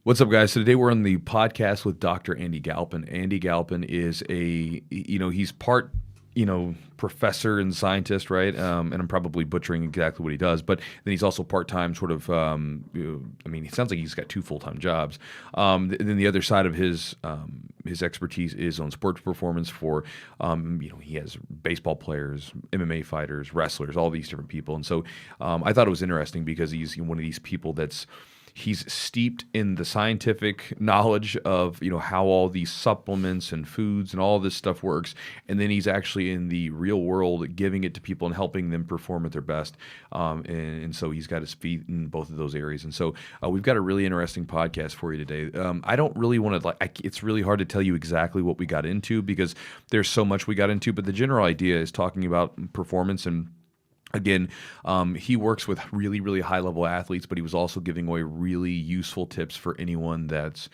What's up, guys? So today we're on the podcast with Dr. Andy Galpin. Andy Galpin is he's part, professor and scientist, right? And I'm probably butchering exactly what he does, but then he's also part-time sort of, he sounds like he's got two full-time jobs. Then the other side of his expertise is on sports performance for, he has baseball players, MMA fighters, wrestlers, all these different people. And so I thought it was interesting because he's one of these people he's steeped in the scientific knowledge of, how all these supplements and foods and all this stuff works. And then he's actually in the real world giving it to people and helping them perform at their best. And so he's got his feet in both of those areas. And so we've got a really interesting podcast for you today. I don't really want to, it's really hard to tell you exactly what we got into because there's so much we got into, but the general idea is talking about performance. And again, he works with really, really high-level athletes, but he was also giving away really useful tips for anyone that's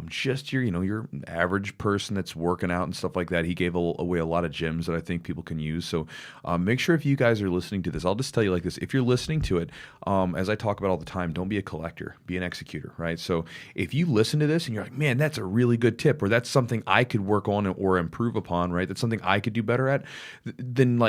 just your average person that's working out and stuff like that. He gave away a lot of gems that I think people can use. So make sure if you guys are listening to this, I'll just tell you like this. If you're listening to it, as I talk about all the time, don't be a collector, be an executor, right? So if you listen to this and you're like, man, that's a really good tip, or that's something I could work on or improve upon, right? That's something I could do better at, then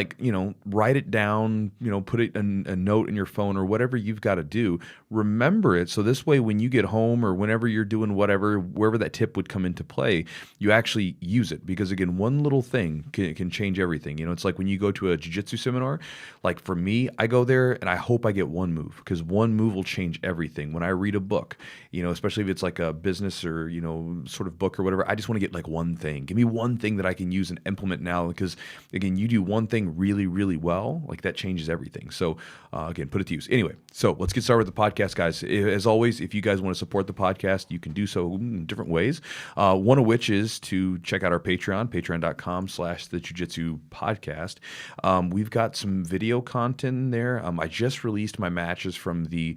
write it down, put it in a note in your phone or whatever you've got to do. Remember it. So this way, when you get home or whenever you're doing wherever that tip would come into play, you actually use it. Because again, one little thing can change everything. It's like when you go to a jiu-jitsu seminar, like for me, I go there and I hope I get one move because one move will change everything. When I read a book, especially if it's like a business or, sort of book or whatever, I just want to get like one thing. Give me one thing that I can use and implement now because again, you do one thing really, really well, like that changes everything. So again, put it to use. Anyway, so let's get started with the podcast, guys. As always, if you guys want to support the podcast, you can do so in different ways. One of which is to check out our Patreon, patreon.com/the Jiu-Jitsu podcast. We've got some video content in there. I just released my matches from the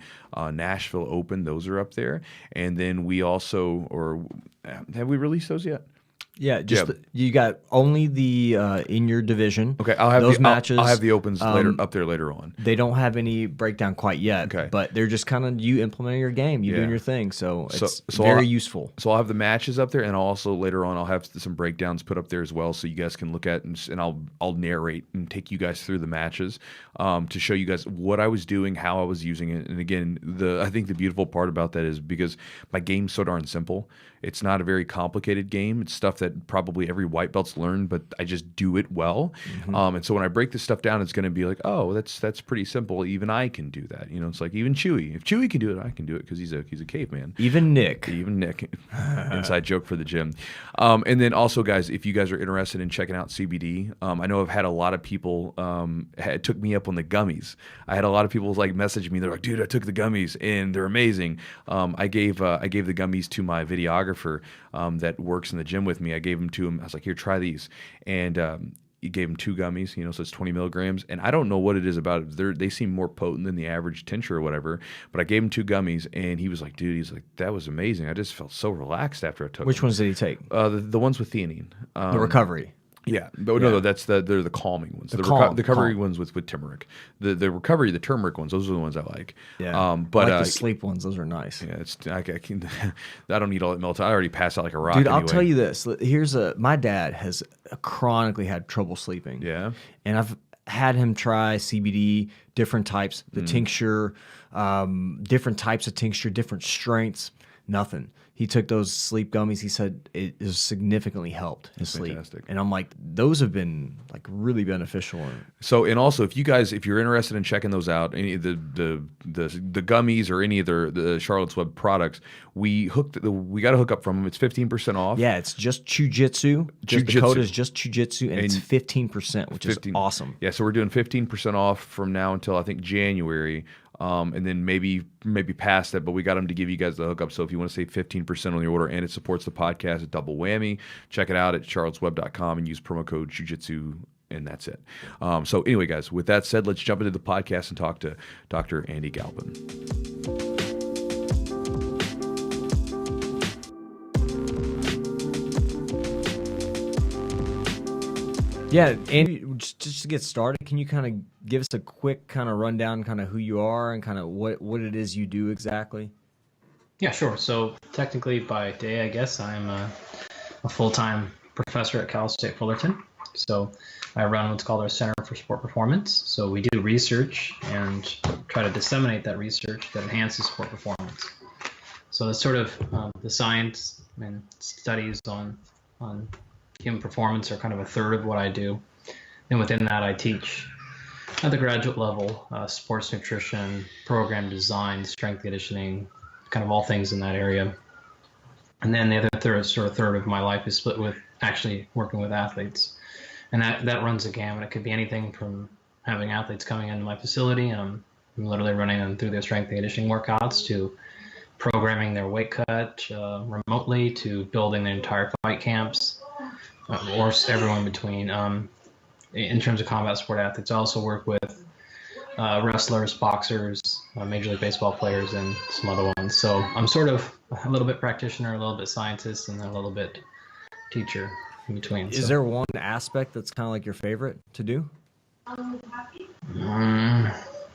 Nashville Open. Those are up there. And then we also, or have we released those yet? Yeah, you got only the in your division. Okay, I'll have those matches. I'll have the opens up there later on. They don't have any breakdown quite yet. Okay, but they're just kind of you implementing your game, doing your thing. So it's very useful. So I'll have the matches up there, and also later on I'll have some breakdowns put up there as well, so you guys can look at and I'll narrate and take you guys through the matches to show you guys what I was doing, how I was using it. And again, I think the beautiful part about that is because my game's so darn simple. It's not a very complicated game. It's stuff that probably every white belt's learned, but I just do it well. Mm-hmm. And so when I break this stuff down, it's going to be like, oh, that's pretty simple. Even I can do that. It's like even Chewy. If Chewy can do it, I can do it because he's a caveman. Even Nick. Inside joke for the gym. And then also, guys, if you guys are interested in checking out CBD, I know I've had a lot of people took me up on the gummies. I had a lot of people message me. They're like, dude, I took the gummies and they're amazing. I gave the gummies to my videographer that works in the gym with me. I gave them to him. I was like, here, try these. And he gave him 2 gummies, so it's 20 milligrams. And I don't know what it is about it. They seem more potent than the average tincture or whatever. But I gave him 2 gummies, and he was like, dude, that was amazing. I just felt so relaxed after I took them. Which ones did he take? The ones with theanine. The recovery. Yeah, no, they're the calming ones. The recovery ones with turmeric. The turmeric ones. Those are the ones I like. Yeah, but I like the sleep ones. Those are nice. Yeah, I don't need all that melatonin. I already passed out like a rock. Dude, anyway. I'll tell you this. My dad has chronically had trouble sleeping. Yeah, and I've had him try CBD, different types, the tincture, different types of tincture, different strengths. Nothing. He took those sleep gummies. He said it has significantly helped his sleep. Fantastic. And I'm like, those have been really beneficial. So, and also, if you're interested in checking those out, any of the gummies or any of the Charlotte's Web products, we got to hook up from them. It's 15% off. Yeah, it's just Chewjitsu. The code is just Chewjitsu, and it's 15%, which is awesome. Yeah, so we're doing 15% off from now until I think January. And then maybe past that, but we got them to give you guys the hookup. So if you want to save 15% on your order and it supports the podcast, a double whammy, check it out at charlottesweb.com and use promo code Jiu-Jitsu, and that's it. So anyway, guys, with that said, let's jump into the podcast and talk to Dr. Andy Galpin. Yeah, Andy, just to get started, can you kind of give us a quick kind of rundown, kind of who you are and kind of what it is you do exactly? Yeah, sure. So technically by day, I guess I'm a full-time professor at Cal State Fullerton. So I run what's called our Center for Sport Performance. So we do research and try to disseminate that research that enhances sport performance. So that's sort of the science and studies on human performance are kind of a third of what I do. And within that, I teach at the graduate level, sports nutrition, program design, strength conditioning, kind of all things in that area. And then the other third of my life is split with actually working with athletes. And that runs a gamut. It could be anything from having athletes coming into my facility and I'm literally running them through their strength and conditioning workouts to programming their weight cut remotely to building their entire fight camps or everyone in between. In terms of combat sport athletes, I also work with wrestlers, boxers, Major League Baseball players, and some other ones. So I'm sort of a little bit practitioner, a little bit scientist, and then a little bit teacher in between. Is there one aspect that's kind of like your favorite to do?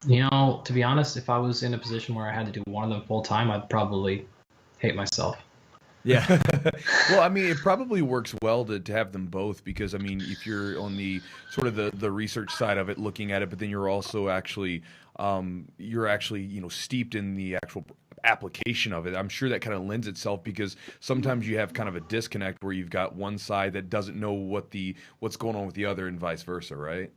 To be honest, if I was in a position where I had to do one of them full time, I'd probably hate myself. Yeah. Well, I mean, it probably works well to have them both because, I mean, if you're on the sort of the research side of it, looking at it, but then you're also actually, steeped in the actual application of it. I'm sure that kind of lends itself because sometimes you have kind of a disconnect where you've got one side that doesn't know what's going on with the other and vice versa, right?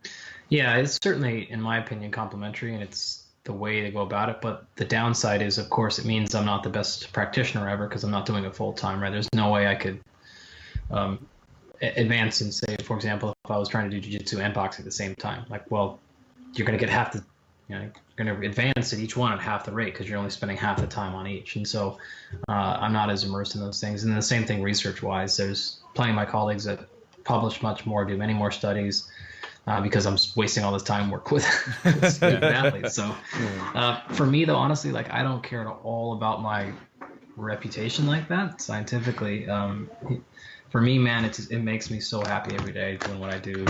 Yeah, it's certainly, in my opinion, complementary, and it's the way to go about it. But the downside is, of course, it means I'm not the best practitioner ever because I'm not doing it full time, right? There's no way I could advance and say, for example, if I was trying to do jiu-jitsu and boxing at the same time, like, well, you're going to get half the, you're going to advance at each one at half the rate because you're only spending half the time on each. And so I'm not as immersed in those things. And the same thing research-wise, there's plenty of my colleagues that publish much more, do many more studies, because I'm wasting all this time work with student athletes. So for me, though, honestly, like I don't care at all about my reputation like that scientifically. For me, man, it makes me so happy every day doing what I do.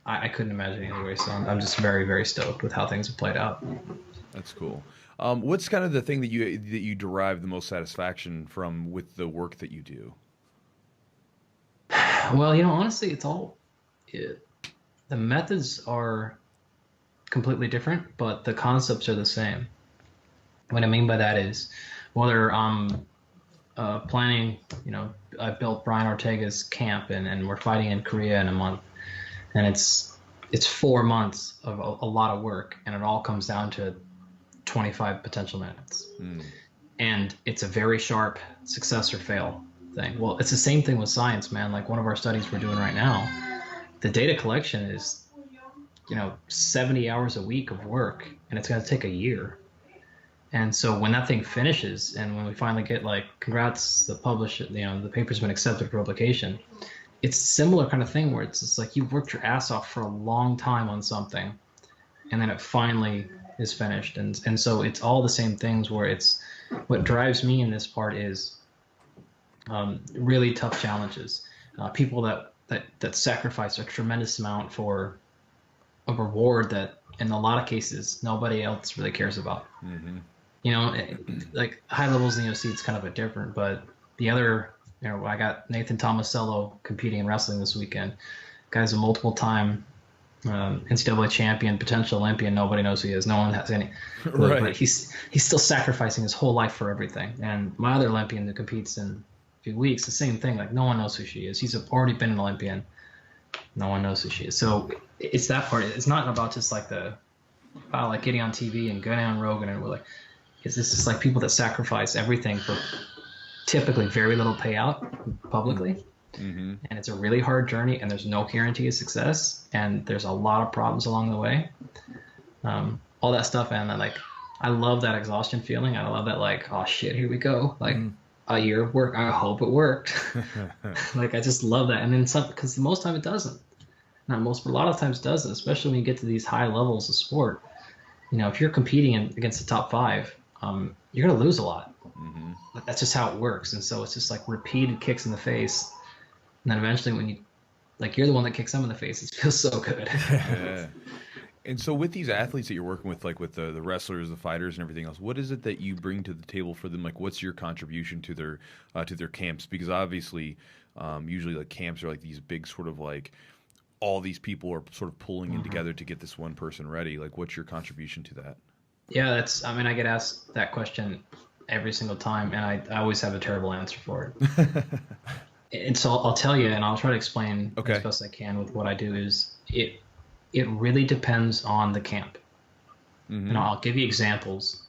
I couldn't imagine it anyway. So I'm just very, very stoked with how things have played out. That's cool. What's kind of the thing that you derive the most satisfaction from with the work that you do? Well, honestly, the methods are completely different, but the concepts are the same. What I mean by that is, whether I'm planning, I built Brian Ortega's camp and we're fighting in Korea in a month, and it's 4 months of a lot of work, and it all comes down to 25 potential minutes. And it's a very sharp success or fail thing. Well, it's the same thing with science, man. Like one of our studies we're doing right now, the data collection is, 70 hours a week of work, and it's going to take a year. And so when that thing finishes, and when we finally get like, congrats, the paper's been accepted for publication, it's a similar kind of thing where it's just like you've worked your ass off for a long time on something, and then it finally is finished. And so it's all the same things where it's what drives me in this part is really tough challenges. People that sacrifice a tremendous amount for a reward that in a lot of cases nobody else really cares about. Like high levels in the OC, it's kind of a different, but the other, I got Nathan Tomasello competing in wrestling this weekend. Guy's a multiple time NCAA champion, potential Olympian. Nobody knows who he is. No one has any. Right. But he's still sacrificing his whole life for everything. And my other Olympian that competes in a few weeks, the same thing. Like no one knows who she is. He's already been an Olympian. No one knows who she is. So it's that part. It's not about just like like getting on TV and going on Rogan and we're like, it's just like people that sacrifice everything for typically very little payout publicly. And it's a really hard journey, and there's no guarantee of success, and there's a lot of problems along the way. All that stuff, and like I love that exhaustion feeling. I love that, like, oh shit, here we go, like a year of work. I hope it worked. Like I just love that. And then some, because most time it doesn't. Not most, but a lot of times it doesn't, especially when you get to these high levels of sport. If you're competing against the top 5, you're gonna lose a lot. But that's just how it works. And so it's just like repeated kicks in the face. And then eventually when you're the one that kicks them in the face, it feels so good. And so with these athletes that you're working with, like with the wrestlers, the fighters, and everything else, what is it that you bring to the table for them? Like, what's your contribution to their camps? Because obviously, usually like camps are like these big sort of like all these people are sort of pulling in together to get this one person ready. Like, what's your contribution to that? Yeah, I mean, I get asked that question every single time, and I always have a terrible answer for it. And so I'll tell you, and I'll try to explain as Okay. best I can with what I do is it really depends on the camp. And Mm-hmm. I'll give you examples.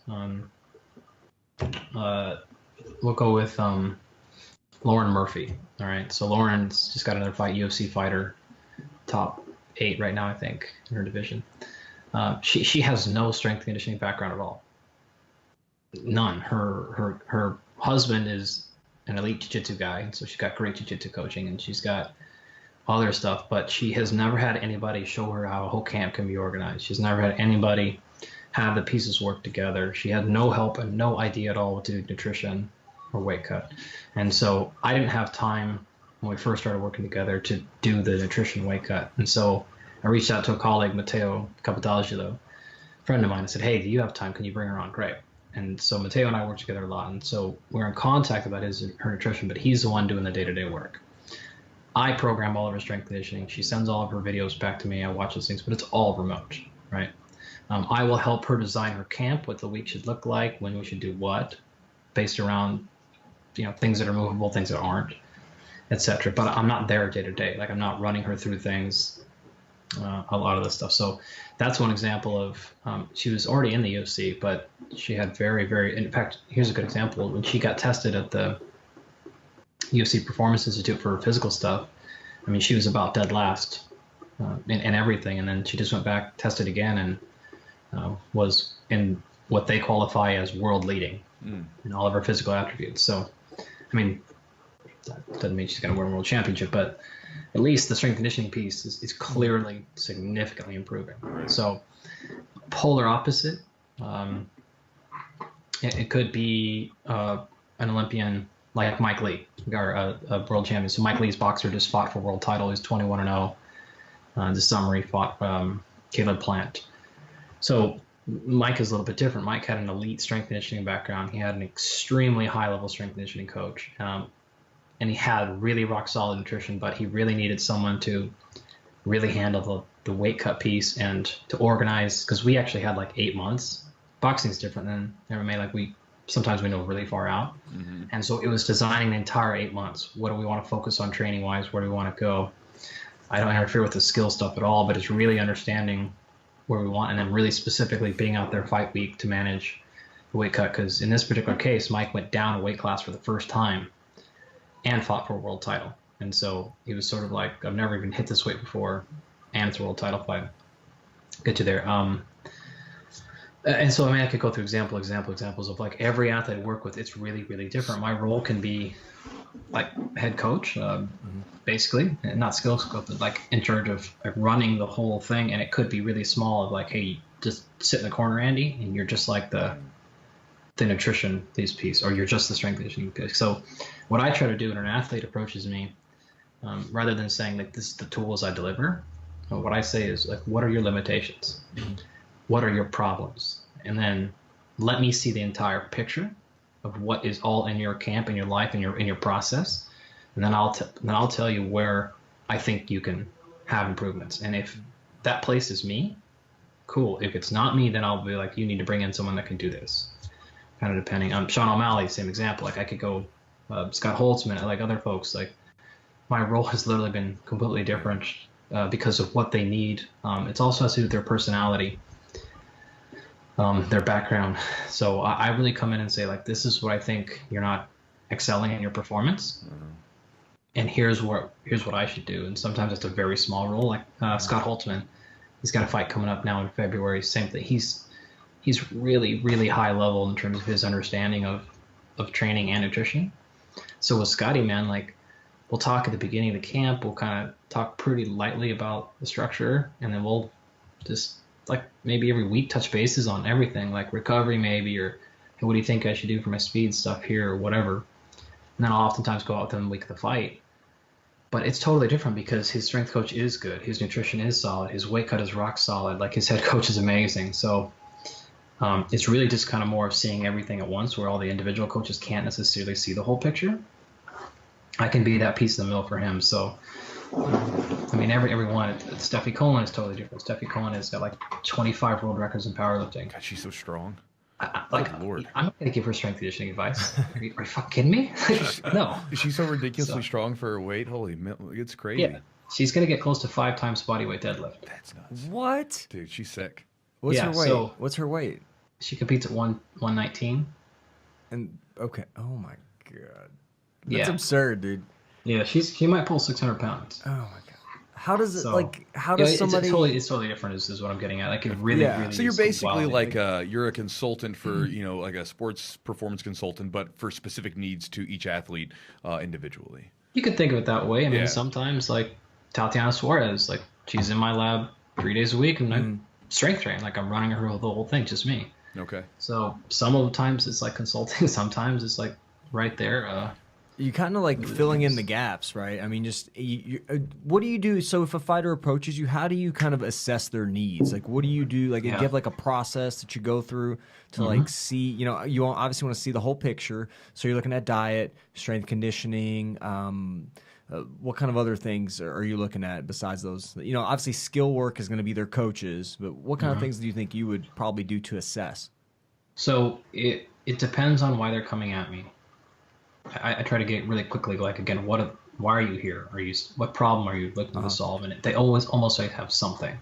We'll go with Lauren Murphy. All right, so Lauren's just got another fight, UFC fighter, top 8 right now, I think, in her division. She has no strength conditioning background at all, none. Her husband is an elite jiu-jitsu guy, so she's got great jiu-jitsu coaching, and she's got other stuff, but she has never had anybody show her how a whole camp can be organized. She's never had anybody have the pieces work together. She had no help and no idea at all what to do with nutrition or weight cut. And so I didn't have time when we first started working together to do the nutrition weight cut. And so I reached out to a colleague, Matteo Capitagio, a friend of mine, and said, hey, do you have time? Can you bring her on? Great. And so Matteo and I work together a lot. And so we're in contact about her nutrition, but he's the one doing the day-to-day work. I program all of her strength conditioning. She sends all of her videos back to me. I watch those things, but it's all remote, right? I will help her design her camp, what the week should look like, when we should do what, based around things that are movable, things that aren't, etc. But I'm not there day to day. Like I'm not running her through things, a lot of this stuff. So that's one example of she was already in the UFC, but she had very, very. In fact, here's a good example. When she got tested at the UFC Performance Institute for physical stuff, I mean, she was about dead last in everything, and then she just went back, tested again, and was in what they qualify as world leading in all of her physical attributes. So, I mean, that doesn't mean she's going to win a world championship, but at least the strength conditioning piece is clearly significantly improving. So, polar opposite, it could be an Olympian like Mike Lee, or a world champion. So Mike Lee's boxer just fought for world title. He's 21-0. This summer he fought Caleb Plant. So Mike is a little bit different. Mike had an elite strength conditioning background. He had an extremely high-level strength conditioning coach, and he had really rock-solid nutrition, but he really needed someone to really handle the weight cut piece and to organize, because we actually had like 8 months. Boxing's different than MMA. Like sometimes we know really far out. Mm-hmm. And so it was designing the entire 8 months. What do we want to focus on training-wise? Where do we want to go? I don't interfere with the skill stuff at all, but it's really understanding where we want, and then really specifically being out there fight week to manage the weight cut. Because in this particular case, Mike went down a weight class for the first time and fought for a world title. And so he was sort of like, I've never even hit this weight before, and it's a world title fight. Get you there. And so, I mean, I could go through examples of like every athlete I work with. It's really, really different. My role can be like head coach, basically, and not skills coach, but like in charge of like running the whole thing. And it could be really small, of like, hey, just sit in the corner, Andy, and you're just like the nutrition piece, or you're just the strength conditioning piece. So, what I try to do when an athlete approaches me, rather than saying like this is the tools I deliver, what I say is like, what are your limitations? What are your problems? And then let me see the entire picture of what is all in your camp, in your life, in your process, and then I'll tell you where I think you can have improvements. And if that place is me, cool. If it's not me, then I'll be like, you need to bring in someone that can do this. Kind of depending on Sean O'Malley, same example. Like I could go Scott Holtzman, like other folks. Like my role has literally been completely different because of what they need. It's also has to do with their personality. Their background. So I really come in and say, like, this is what I think you're not excelling in your performance, and here's what I should do. And sometimes it's a very small role, like Scott Holtzman. He's got a fight coming up now in February. Same thing. He's really, really high level in terms of his understanding of training and nutrition. So with Scotty, man, like we'll talk at the beginning of the camp. We'll kind of talk pretty lightly about the structure, and then we'll just like maybe every week touch bases on everything, like recovery maybe, or hey, what do you think I should do for my speed stuff here, or whatever. And then I'll oftentimes go out with them the week of the fight But it's totally different because his strength coach is good. His nutrition is solid. His weight cut is rock solid. Like his head coach is amazing. So it's really just kind of more of seeing everything at once where all the individual coaches can't necessarily see the whole picture. I can be that piece of the middle for him. So, I mean, everyone, Steffi Cohen is totally different. Steffi Cohen has got like 25 world records in powerlifting. God, she's so strong. Lord. I'm not going to give her strength conditioning advice. Are you fucking kidding me? No. She's so ridiculously strong for her weight. Holy, it's crazy. Yeah. She's going to get close to 5 times body weight deadlift. That's nuts. What? Dude, she's sick. What's Yeah, her weight? so- What's her weight? She competes at 119. And okay. Oh my god. That's Yeah. absurd, dude. Yeah, she might pull 600 pounds. Oh my god. How does it So, how does somebody it's totally different is what I'm getting at. Like it really, Yeah. really So you're is basically wild. like you're a consultant for like a sports performance consultant, but for specific needs to each athlete individually. You could think of it that way. I mean, Yeah. sometimes like Tatiana Suarez, like she's in my lab 3 days a week and I strength train. Like I'm running her the whole thing, just me. Okay. So some of the times it's like consulting, sometimes it's like right there. you kind of like filling in the gaps, right? I mean, just what do you do? So if a fighter approaches you, how do you kind of assess their needs? Like, what do you do? Like, do you have like a process that you go through to like see? You know, you obviously want to see the whole picture. So you're looking at diet, strength conditioning. What kind of other things are you looking at besides those? You know, obviously skill work is going to be their coaches, but what kind of things do you think you would probably do to assess? So it depends on why they're coming at me. I try to get really quickly, like, again, why are you here? What problem are you looking to solve? And they almost like have something.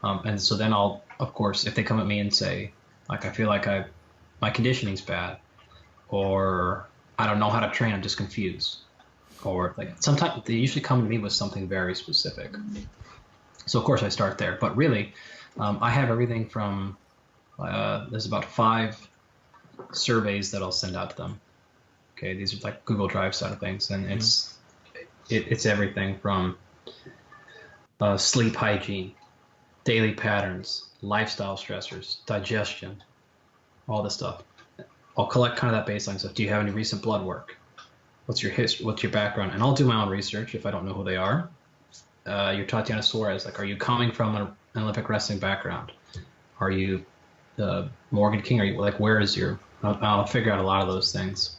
And so then I'll, of course, if they come at me and say, like, I feel like my conditioning's bad, or I don't know how to train, I'm just confused. Or like sometimes they usually come to me with something very specific. So of course I start there, but really I have everything from, there's about 5 surveys that I'll send out to them. Okay, these are like Google Drive side of things, and it's everything from sleep hygiene, daily patterns, lifestyle stressors, digestion, all this stuff. I'll collect kind of that baseline stuff. Do you have any recent blood work? What's your history? What's your background? And I'll do my own research if I don't know who they are. You're Tatiana Suarez. Like, are you coming from an Olympic wrestling background? Are you Morgan King? Are you like, where is your? I'll figure out a lot of those things.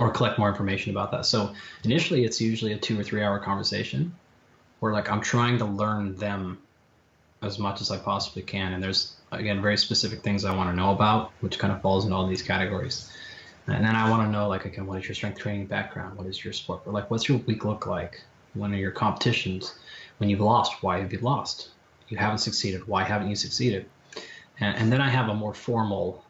Or collect more information about that. So initially it's usually a 2 or 3 hour conversation where like I'm trying to learn them as much as I possibly can. And there's, again, very specific things I want to know about, which kind of falls into all these categories. And then I want to know, like, again, what is your strength training background? What is your sport? Or like, what's your week look like? When are your competitions? When you've lost, why have you lost? You haven't succeeded. Why haven't you succeeded? And then I have a more formal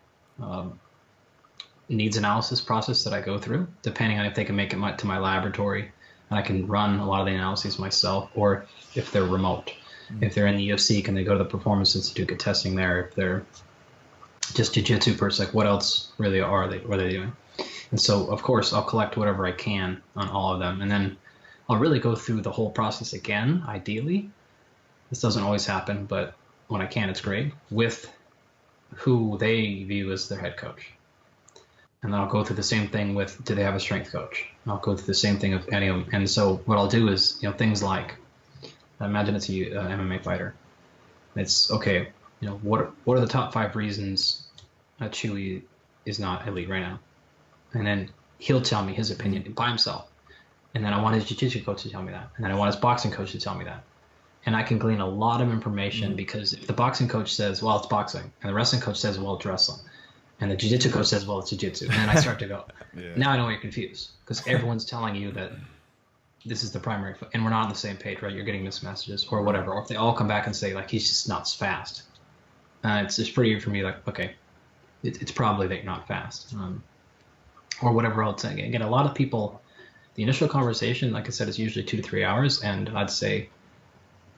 needs analysis process that I go through, depending on if they can make it to my laboratory, and I can run a lot of the analyses myself, or if they're remote. If they're in the UFC, can they go to the Performance Institute, get testing there? If they're just jiu-jitsu person, like what else really what are they doing? And so, of course, I'll collect whatever I can on all of them, and then I'll really go through the whole process again, ideally. This doesn't always happen, but when I can, it's great, with who they view as their head coach. And then I'll go through the same thing with, do they have a strength coach? And I'll go through the same thing with any of them. And so what I'll do is, things like, imagine it's a MMA fighter. It's, okay, what are the top 5 reasons that Chewy is not elite right now? And then he'll tell me his opinion by himself. And then I want his jiu-jitsu coach to tell me that. And then I want his boxing coach to tell me that. And I can glean a lot of information because if the boxing coach says, well, it's boxing, and the wrestling coach says, well, it's wrestling, and the jiu-jitsu coach says, well, it's jiu-jitsu. And then I start to go, now I know you're confused because everyone's telling you that this is the primary, and we're not on the same page, right? You're getting mixed messages or whatever. Or if they all come back and say, like, he's just not fast. It's pretty for me, like, okay, it's probably that you're not fast. Or whatever else. Again, a lot of people, the initial conversation, like I said, is usually 2 to 3 hours, and I'd say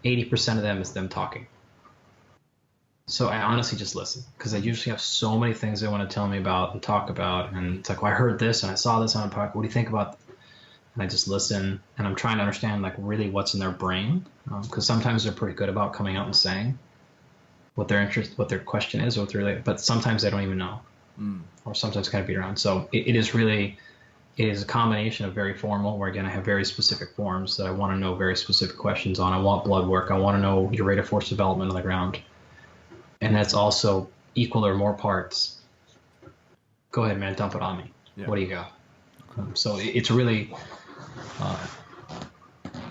80% of them is them talking. So I honestly just listen because I usually have so many things they want to tell me about and talk about. And it's like, well, I heard this and I saw this on a podcast. What do you think about that? And I just listen, and I'm trying to understand like really what's in their brain, because sometimes they're pretty good about coming out and saying what their interest, what their question is, what they're really, but sometimes they don't even know, or sometimes kind of beat around. So it is really is a combination of very formal, where again I have very specific forms that I want to know very specific questions on. I want blood work. I want to know your rate of force development on the ground, and that's also equal or more parts. Go ahead, man, dump it on me. Yeah. What do you got? So it's really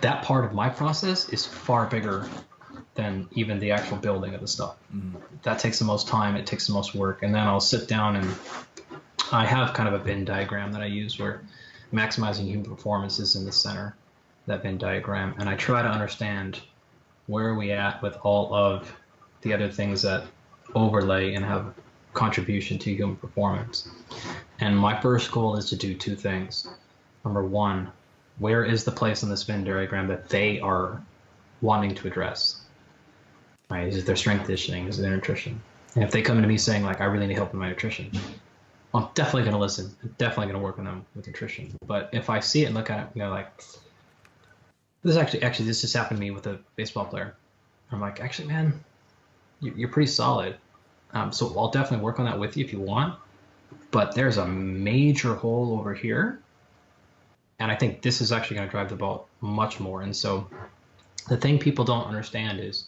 that part of my process is far bigger than even the actual building of the stuff. That takes the most time. It takes the most work, and then I'll sit down and I have kind of a Venn diagram that I use where maximizing human performance is in the center, that Venn diagram. And I try to understand where are we at with all of the other things that overlay and have contribution to human performance. And my first goal is to do two things. Number one, where is the place on this Venn diagram that they are wanting to address? Right? Is it their strength conditioning? Is it their nutrition? And if they come to me saying like, I really need help with my nutrition, I'm definitely going to listen. I'm definitely going to work on them with nutrition. But if I see it and look at it, you know, like this this just happened to me with a baseball player. I'm like, actually, man, you're pretty solid. So I'll definitely work on that with you if you want. But there's a major hole over here. And I think this is actually going to drive the ball much more. And so the thing people don't understand is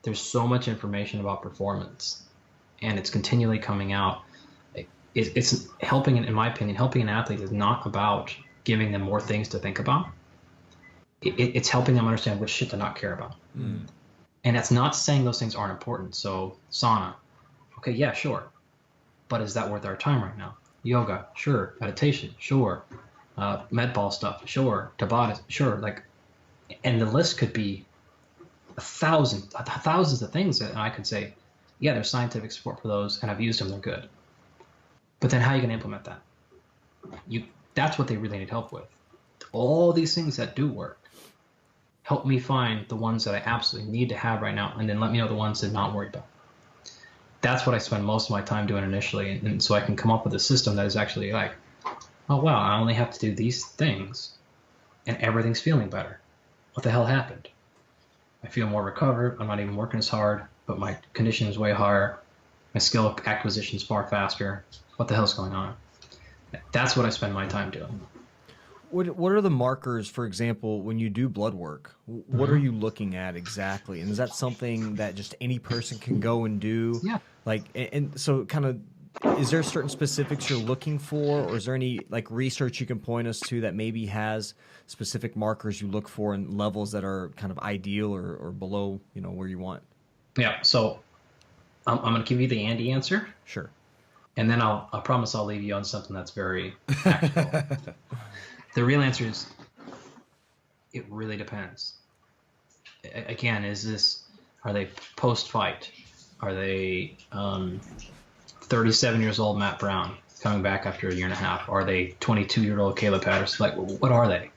there's so much information about performance and it's continually coming out. It's helping, in my opinion, helping an athlete is not about giving them more things to think about. It's helping them understand which shit to not care about. And that's not saying those things aren't important. So sauna, okay, yeah, sure. But is that worth our time right now? Yoga, sure. Meditation, sure. Med ball stuff, sure. Tabata, sure. Like, and the list could be thousands of things that I could say, yeah, there's scientific support for those, and I've used them, they're good. But then how are you going to implement that? That's what they really need help with. All these things that do work, help me find the ones that I absolutely need to have right now, and then let me know the ones that not worry about. That's what I spend most of my time doing initially, and so I can come up with a system that is actually like, oh wow, I only have to do these things, and everything's feeling better. What the hell happened? I feel more recovered. I'm not even working as hard, but my conditioning is way higher. My skill acquisition is far faster. What the hell's going on? That's what I spend my time doing. What are the markers, for example, when you do blood work? What are you looking at exactly? And is that something that just any person can go and do? Yeah. Like, and so kind of, is there certain specifics you're looking for, or is there any like research you can point us to that maybe has specific markers you look for and levels that are kind of ideal or below, you know, where you want? Yeah. So I'm going to give you the Andy answer. Sure. And then I promise I'll leave you on something that's very practical. The real answer is it really depends. Again, are they post-fight? Are they 37 years old Matt Brown coming back after a year and a half? Are they 22-year-old Caleb Patterson? Like, what are they?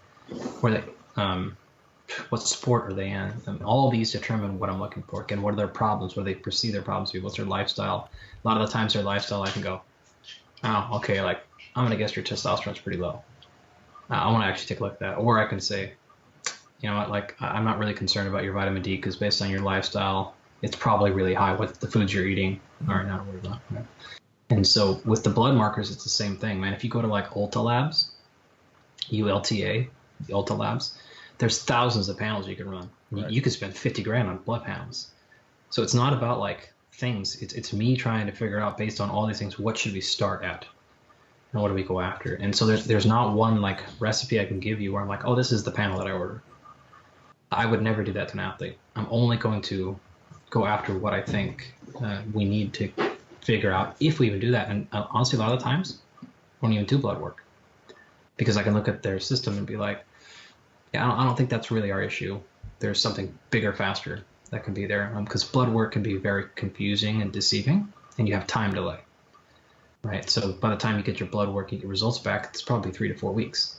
What sport are they in? And all these determine what I'm looking for. Again, what are their problems? What do they perceive their problems to be? What's their lifestyle? A lot of the times their lifestyle, I can go, oh, okay, like, I'm going to guess your testosterone's pretty low. I want to actually take a look at that. Or I can say, you know what, like, I'm not really concerned about your vitamin D because based on your lifestyle, it's probably really high with the foods you're eating. All right, not worry about it. And so with the blood markers, it's the same thing, man. If you go to like Ulta Labs, ULTA, the Ulta Labs, there's thousands of panels you can run. Right. You could spend 50 grand on blood panels. So it's not about like things. It's me trying to figure out based on all these things, what should we start at? And what do we go after? And so there's not one like recipe I can give you where I'm like, oh, this is the panel that I order. I would never do that to an athlete. I'm only going to go after what I think we need to figure out, if we even do that. And honestly, a lot of the times, we don't even do blood work because I can look at their system and be like, yeah, I don't think that's really our issue. There's something bigger, faster that can be there, because blood work can be very confusing and deceiving, and you have time delay. Right, so by the time you get your blood work, you get results back, it's probably 3 to 4 weeks.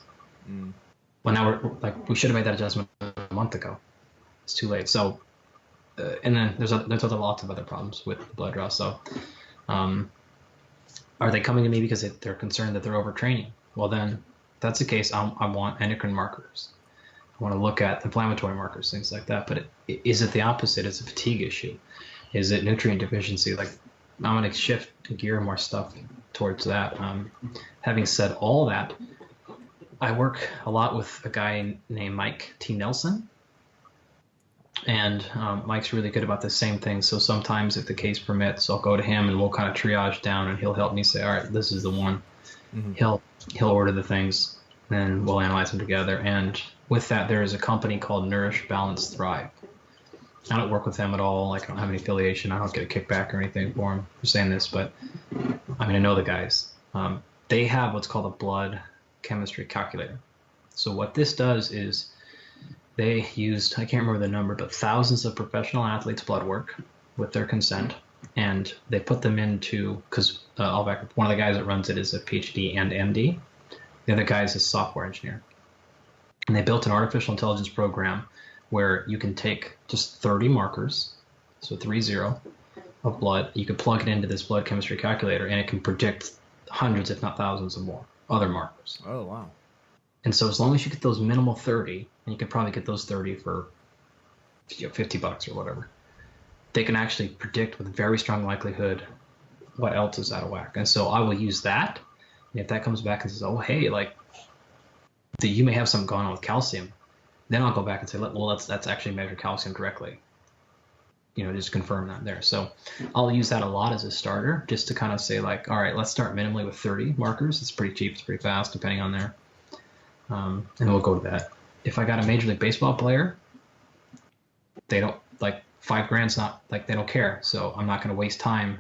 Well, now we should have made that adjustment a month ago. It's too late. So, and then there's lots of other problems with the blood draw. So, are they coming to me because they're concerned that they're overtraining? Well, then, if that's the case, I want endocrine markers. I want to look at inflammatory markers, things like that. But is it the opposite? Is it a fatigue issue? Is it nutrient deficiency? Like, I'm going to shift to gear more stuff towards that. Having said all that, I work a lot with a guy named Mike T. Nelson, and Mike's really good about the same thing. So sometimes, if the case permits, I'll go to him and we'll kind of triage down, and he'll help me say, all right, this is the one. He'll order the things, and we'll analyze them together. And with that, there is a company called Nourish, Balance, Thrive. I don't work with them at all. Like, I don't have any affiliation. I don't get a kickback or anything for them for saying this, but I mean, I know the guys. They have what's called a blood chemistry calculator. So what this does is they used, I can't remember the number, but thousands of professional athletes' blood work with their consent, and they put them into, because I'll back up, one of the guys that runs it is a PhD and MD. The other guy is a software engineer. And they built an artificial intelligence program where you can take just 30 markers, so 30 of blood. You can plug it into this blood chemistry calculator, and it can predict hundreds, if not thousands, of more other markers. Oh, wow. And so as long as you get those minimal 30, and you can probably get those 30 for $50 or whatever, they can actually predict with very strong likelihood what else is out of whack. And so I will use that. And if that comes back and says, oh, hey, like, you may have something going on with calcium, then I'll go back and say, well, let's actually measure calcium directly. Just confirm that there. So I'll use that a lot as a starter, just to kind of say, like, all right, let's start minimally with 30 markers. It's pretty cheap. It's pretty fast, depending on there. And we'll go to that. If I got a Major League Baseball player, they don't, like, $5,000's not, like, they don't care. So I'm not going to waste time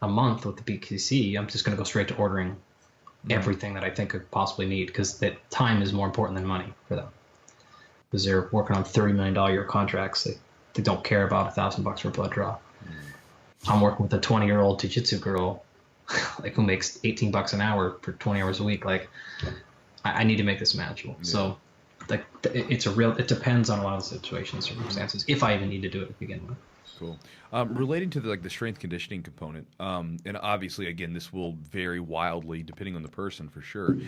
a month with the BQC. I'm just going to go straight to ordering everything that I think could possibly need, because that time is more important than money for them. Because they're working on $30 million a year contracts. They don't care about $1,000 for a blood draw. I'm working with a 20-year-old jiu-jitsu girl, like, who makes $18 an hour for 20 hours a week. Like, I need to make this manageable. Yeah. So, like, it depends on a lot of the situations, circumstances, if I even need to do it to begin with. Cool. Relating to the strength conditioning component, and obviously, again, this will vary wildly depending on the person for sure.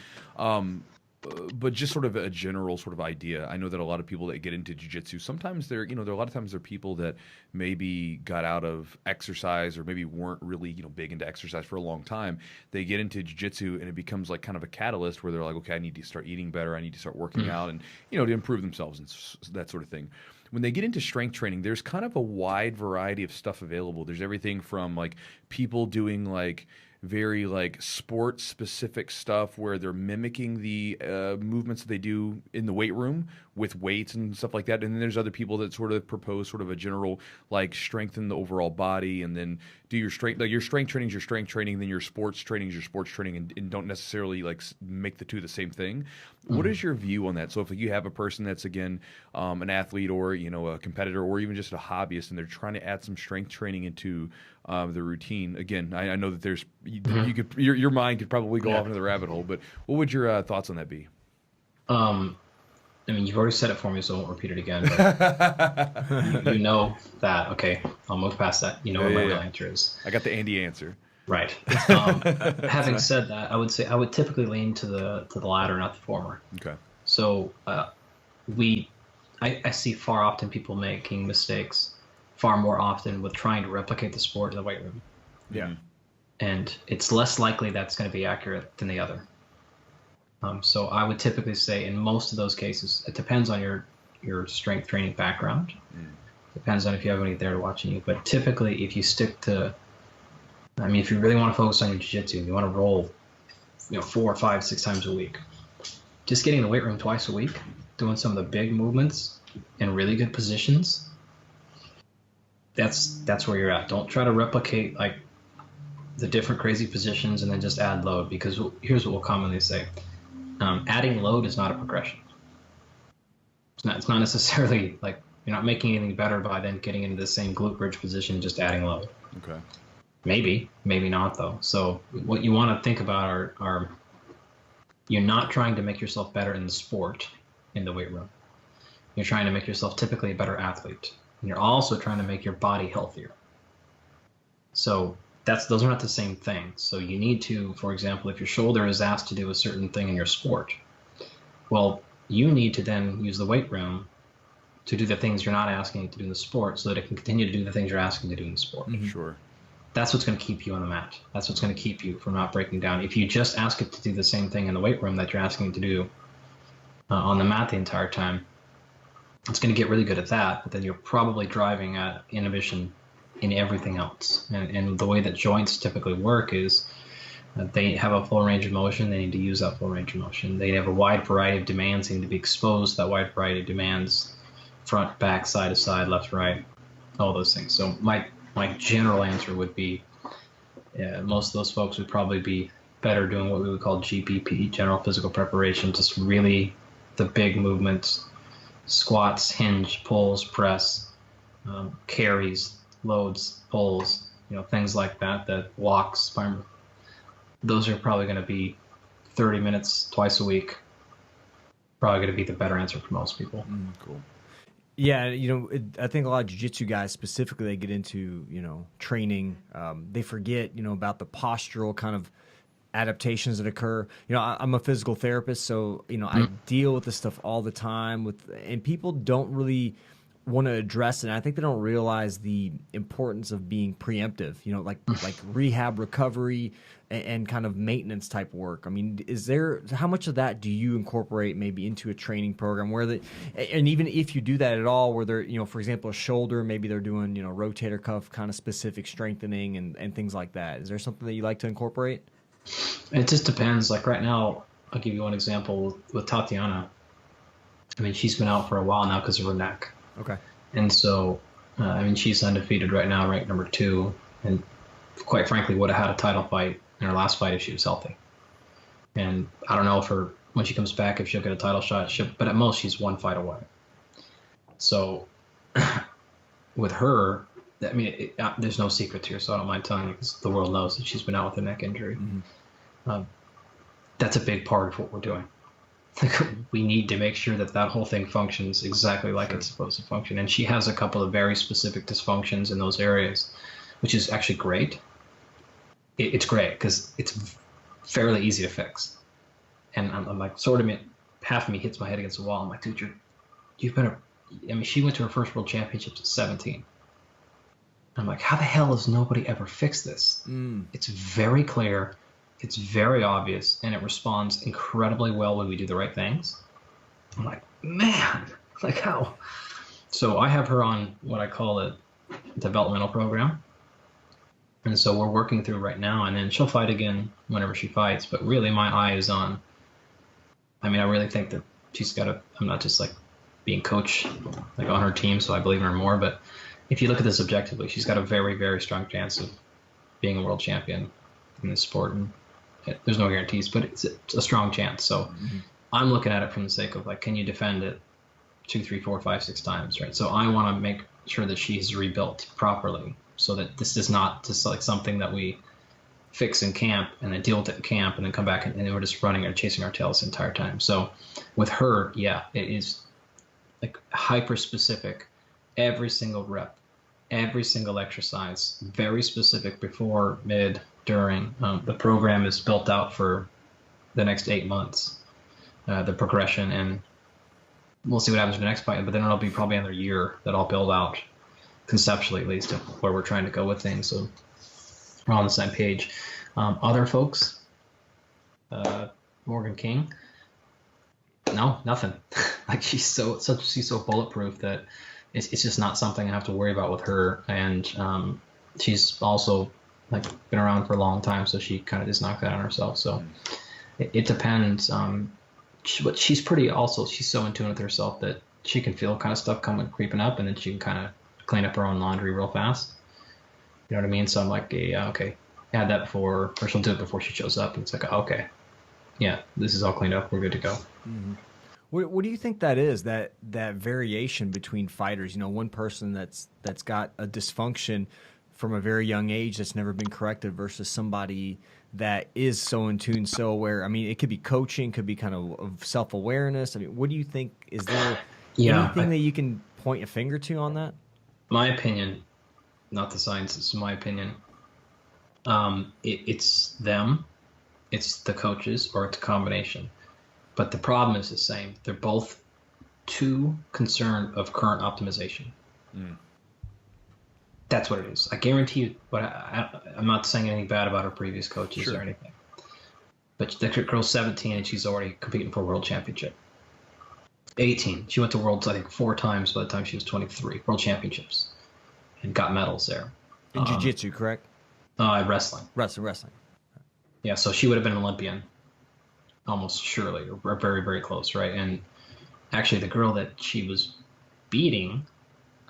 But just sort of a general sort of idea. I know that a lot of people that get into jiu-jitsu, sometimes there are a lot of times they're people that maybe got out of exercise or maybe weren't really, big into exercise for a long time. They get into jiu-jitsu and it becomes like kind of a catalyst where they're like, okay, I need to start eating better. I need to start working out and, to improve themselves and that sort of thing. When they get into strength training, there's kind of a wide variety of stuff available. There's everything from like people doing like very like sports specific stuff where they're mimicking the movements that they do in the weight room with weights and stuff like that. And then there's other people that sort of propose sort of a general like strengthen the overall body and then do your strength, like your strength training is your strength training, then your sports training is your sports training, and don't necessarily like make the two the same thing. What is your view on that? So if you have a person that's again an athlete or a competitor or even just a hobbyist and they're trying to add some strength training into the routine, again, I know that there's you could your mind could probably go off into the rabbit hole, but what would your thoughts on that be? I mean, you've already said it for me, so I won't repeat it again. But you know that. Okay, I'll move past that. You know what my real answer is. I got the Andy answer. Right. Having said that, I would say I would typically lean to the latter, not the former. Okay. So I see far often people making mistakes, far more often with trying to replicate the sport in the weight room. Yeah. And it's less likely that's going to be accurate than the other. So I would typically say in most of those cases, it depends on your strength training background. Depends on if you have anybody there watching you. But typically, if you stick to, if you really want to focus on your jiu-jitsu, you want to roll, 4, 5, 6 times a week, just getting in the weight room twice a week, doing some of the big movements in really good positions, that's where you're at. Don't try to replicate like the different crazy positions and then just add load, because here's what we'll commonly say. Adding load is not a progression. It's not necessarily like you're not making anything better by then getting into the same glute bridge position and just adding load. Okay. Maybe not though. So what you want to think about are you're not trying to make yourself better in the sport in the weight room. You're trying to make yourself typically a better athlete. And you're also trying to make your body healthier. So those are not the same thing. So you need to, for example, if your shoulder is asked to do a certain thing in your sport, well, you need to then use the weight room to do the things you're not asking it to do in the sport so that it can continue to do the things you're asking to do in the sport. Sure. that's what's going to keep you on the mat. That's what's going to keep you from not breaking down. If you just ask it to do the same thing in the weight room that you're asking it to do on the mat the entire time, it's going to get really good at that, but then you're probably driving at inhibition in everything else. And the way that joints typically work is they have a full range of motion. They need to use that full range of motion. They have a wide variety of demands. They need to be exposed to that wide variety of demands, front, back, side to side, left, right, all those things. So my general answer would be most of those folks would probably be better doing what we would call GPP, general physical preparation, just really the big movements, squats, hinge, pulls, press, carries, loads, pulls, things like that, walks, those are probably going to be 30 minutes twice a week, probably going to be the better answer for most people. Cool. Yeah, I think a lot of jiu-jitsu guys specifically, they get into, training. They forget, about the postural kind of adaptations that occur. I'm a physical therapist, so, I deal with this stuff all the time and people don't really want to address it. And I think they don't realize the importance of being preemptive, like rehab, recovery, and kind of maintenance type work. I mean, how much of that do you incorporate maybe into a training program and even if you do that at all, where they're, for example, a shoulder, maybe they're doing, rotator cuff kind of specific strengthening and things like that. Is there something that you like to incorporate? It just depends. Like right now, I'll give you one example with Tatiana. I mean, she's been out for a while now because of her neck. Okay. And so, she's undefeated right now, ranked number 2, and quite frankly would have had a title fight in her last fight if she was healthy. And I don't know when she comes back if she'll get a title shot, but at most she's one fight away. So with her, there's no secret here, so I don't mind telling you because the world knows that she's been out with a neck injury. Mm-hmm. That's a big part of what we're doing. We need to make sure that whole thing functions exactly like it's supposed to function. And she has a couple of very specific dysfunctions in those areas, which is actually great. It's great because it's fairly easy to fix. And I'm like, half of me hits my head against the wall. I'm like, dude, she went to her first world championships at 17. I'm like, how the hell has nobody ever fixed this? It's very clear. It's very obvious, and it responds incredibly well when we do the right things. I'm like, man, like how? So I have her on what I call a developmental program. And so we're working through right now, and then she'll fight again whenever she fights. But really my eye is on, I really think that she's got I'm not just like being coach, like on her team, so I believe in her more. But if you look at this objectively, she's got a very, very strong chance of being a world champion in this sport. And there's no guarantees, but it's a strong chance. So I'm looking at it from the sake of like, can you defend it 2, 3, 4, 5, 6 times, right? So I want to make sure that she's rebuilt properly so that this is not just like something that we fix in camp and then deal with it in camp and then come back and we're just running or chasing our tails the entire time. So with her, yeah, it is like hyper specific, every single rep, every single exercise, very specific before, mid, during. The program is built out for the next 8 months, the progression, and we'll see what happens in the next fight, but then it'll be probably another year that I'll build out conceptually, at least, of where we're trying to go with things. So we're on the same page. Other folks, Morgan King, no, nothing. Like she's so bulletproof that it's just not something I have to worry about with her. And she's also like been around for a long time, so she kind of just knocked that on herself. So it depends. But she's she's so in tune with herself that she can feel kind of stuff creeping up, and then she can kind of clean up her own laundry real fast. You know what I mean? So I'm like, yeah, okay, add that before, or she'll do it before she shows up, and it's like, okay, yeah, this is all cleaned up, we're good to go. Mm-hmm. What do you think that is? That variation between fighters? One person that's got a dysfunction from a very young age that's never been corrected versus somebody that is so in tune, so aware. It could be coaching, could be kind of self-awareness. What do you think? Is there anything that you can point a finger to on that? My opinion, not the science, it's my opinion. It's them, it's the coaches, or it's a combination. But the problem is the same. They're both too concerned of current optimization. That's what it is. I guarantee you. But I'm not saying anything bad about her previous coaches or anything. But the girl's 17 and she's already competing for a world championship. 18. She went to worlds, I think, 4 times by the time she was 23. World championships, and got medals there. In jiu-jitsu, correct? Wrestling. Wrestling. Yeah, so she would have been an Olympian, almost surely, or very, very close, right? And actually, the girl that she was beating,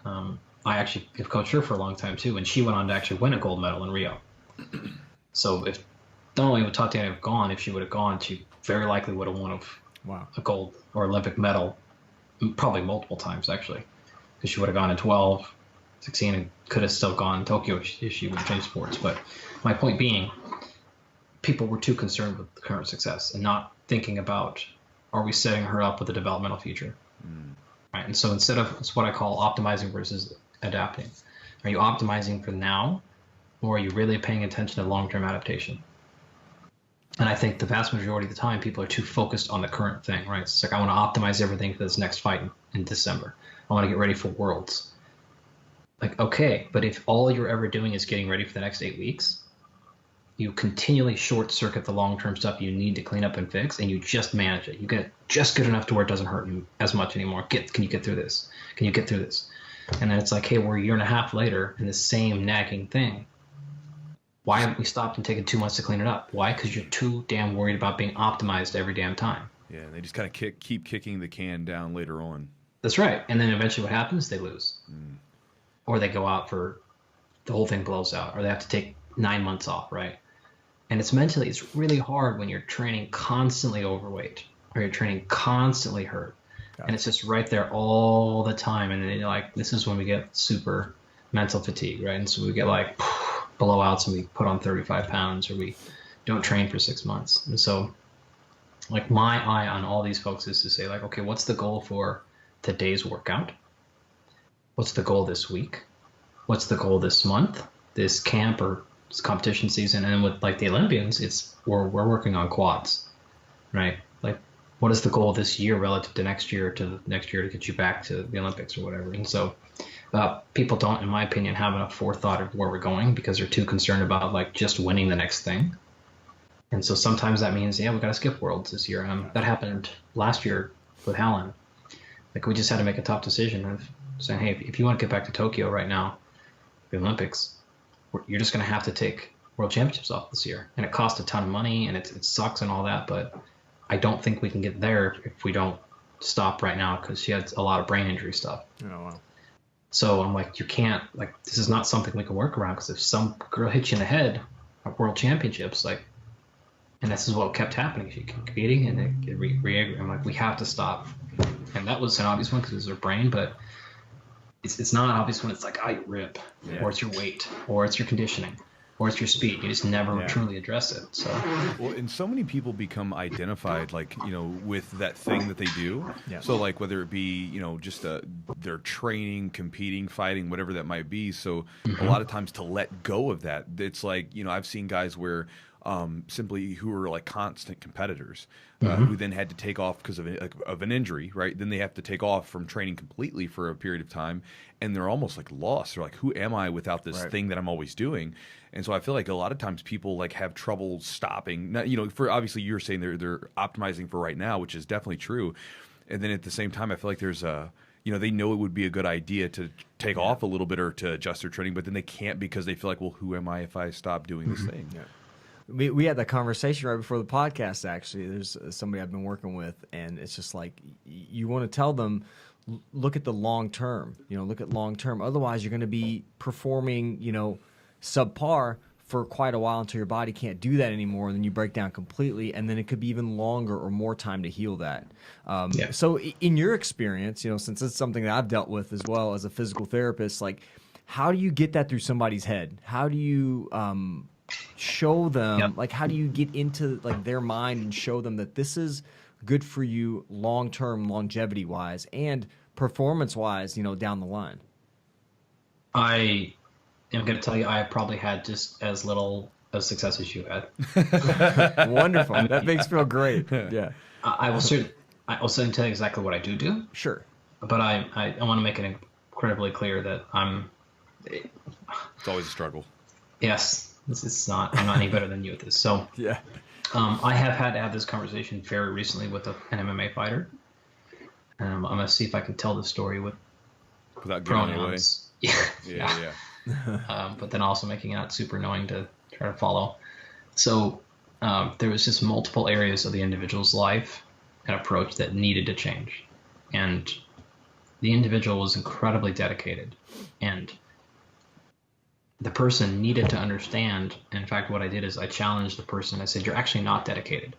I actually have coached her for a long time too, and she went on to actually win a gold medal in Rio. So if not only would Tatiana have gone, if she would have gone, she very likely would have won a gold or Olympic medal, probably multiple times actually, because she would have gone in 12, 16, and could have still gone Tokyo if she would have changed sports. But my point being, people were too concerned with the current success and not thinking about, are we setting her up with a developmental future? Right. And so instead of, it's what I call optimizing versus adapting. Are you optimizing for now, or are you really paying attention to long-term adaptation? And I think the vast majority of the time, people are too focused on the current thing, right? It's like, I want to optimize everything for this next fight in December. I want to get ready for Worlds. Like, okay, but if all you're ever doing is getting ready for the next 8 weeks, you continually short circuit the long-term stuff you need to clean up and fix, and you just manage it. You get it just good enough to where it doesn't hurt you as much anymore. Can you get through this? Can you get through this? And then it's like, hey, we're a year and a half later in the same nagging thing. Why haven't we stopped and taken 2 months to clean it up? Why? Because you're too damn worried about being optimized every damn time. Yeah, and they just kind of keep kicking the can down later on. That's right. And then eventually what happens? They lose. Or they go out for, the whole thing blows out, or they have to take 9 months off, right? And it's really hard when you're training constantly overweight, or you're training constantly hurt. And it's just right there all the time. And then you're like, this is when we get super mental fatigue, right? And so we get like blowouts and we put on 35 pounds, or we don't train for 6 months. And so like my eye on all these folks is to say like, okay, what's the goal for today's workout? What's the goal this week? What's the goal this month, this camp or this competition season? And with like the Olympians, it's we're working on quads, right? Like, what is the goal this year relative to next year to get you back to the Olympics or whatever? And so people don't, in my opinion, have enough forethought of where we're going because they're too concerned about like just winning the next thing. And so sometimes that means, yeah, we got to skip Worlds this year. That happened last year with Helen. Like, we just had to make a tough decision of saying, hey, if you want to get back to Tokyo right now, the Olympics, you're just going to have to take World Championships off this year. And it costs a ton of money, and it sucks and all that, but I don't think we can get there if we don't stop right now, because she had a lot of brain injury stuff. Oh, wow. So I'm like, you can't, like, this is not something we can work around, because if some girl hits you in the head at World Championships, like, and this is what kept happening. She kept competing, and I'm like, we have to stop. And that was an obvious one because it was her brain, but it's not obvious when it's like, you rip, or it's your weight, or it's your conditioning, or it's your speed. You just never truly address it. So, well, and so many people become identified, like, with that thing that they do. Yeah. So, like, whether it be, just their training, competing, fighting, whatever that might be. So, a lot of times to let go of that, it's like, I've seen guys where simply who are like constant competitors, who then had to take off because of an injury, right? Then they have to take off from training completely for a period of time, and they're almost like lost. They're like, who am I without this thing that I'm always doing? And so I feel like a lot of times people like have trouble stopping. Not, for obviously you're saying they're optimizing for right now, which is definitely true. And then at the same time, I feel like there's they know it would be a good idea to take off a little bit or to adjust their training, but then they can't because they feel like, well, who am I if I stop doing this thing? Yeah. We had that conversation right before the podcast, actually. There's somebody I've been working with, and it's just like, you want to tell them, look at the long term. Look at long term. Otherwise, you're going to be performing, subpar for quite a while until your body can't do that anymore, and then you break down completely, and then it could be even longer or more time to heal that. So in your experience, since it's something that I've dealt with as well as a physical therapist, like, how do you get that through somebody's head? How do you show them, like, how do you get into like their mind and show them that this is good for you long-term, longevity-wise and performance-wise, down the line? I am going to tell you, I probably had just as little of success as you had. Wonderful. That makes me feel great. Yeah. I will certainly tell you exactly what I do. Sure. But I want to make it incredibly clear that I'm It's always a struggle. Yes, it's not. I'm not any better than you at this. So Yeah. I have had to have this conversation very recently with an MMA fighter. I'm gonna see if I can tell the story with Without giving it away. pronouns. Yeah, Yeah. but then also making it not super annoying to try to follow. So there was just multiple areas of the individual's life and approach that needed to change, and the individual was incredibly dedicated, and the person needed to understand. In fact, what I did is I challenged the person. I said, "You're actually not dedicated.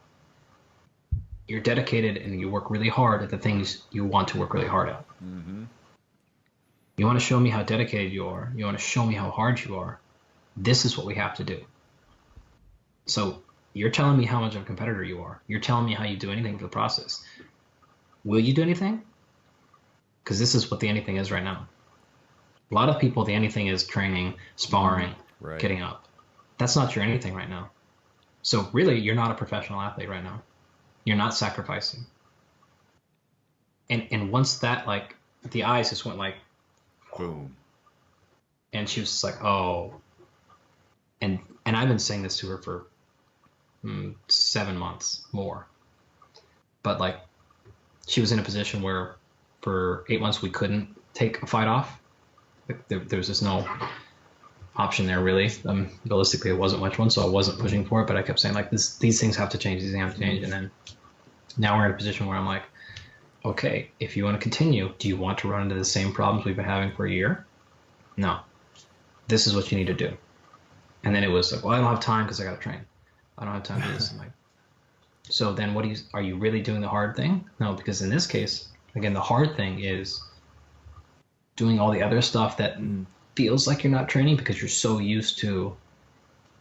You're dedicated, and you work really hard at the things you want to work really hard at. Mm-hmm. You want to show me how dedicated you are. You want to show me how hard you are. This is what we have to do. So you're telling me how much of a competitor you are. You're telling me how you do anything for the process. Will you do anything? Because this is what the anything is right now. A lot of people, the anything is training, sparring, Right. getting up. That's not your anything right now. So really, you're not a professional athlete right now. You're not sacrificing. And once that, like, the eyes just went like, Boom. and she was just like, oh. And I've been saying this to her for 7 months more. But like, she was in a position where for 8 months we couldn't take a fight off. There was just no option there really. Realistically, it wasn't much one, so I wasn't pushing for it. But I kept saying like, these things have to change. These things have to change. And then now we're in a position where I'm like, okay, if you want to continue, do you want to run into the same problems we've been having for a year? No. This is what you need to do. And then it was like, well, I don't have time because I got to train. I don't have time to do this. I'm like, so then are you really doing the hard thing? No, because in this case, again, the hard thing is doing all the other stuff that feels like you're not training because you're so used to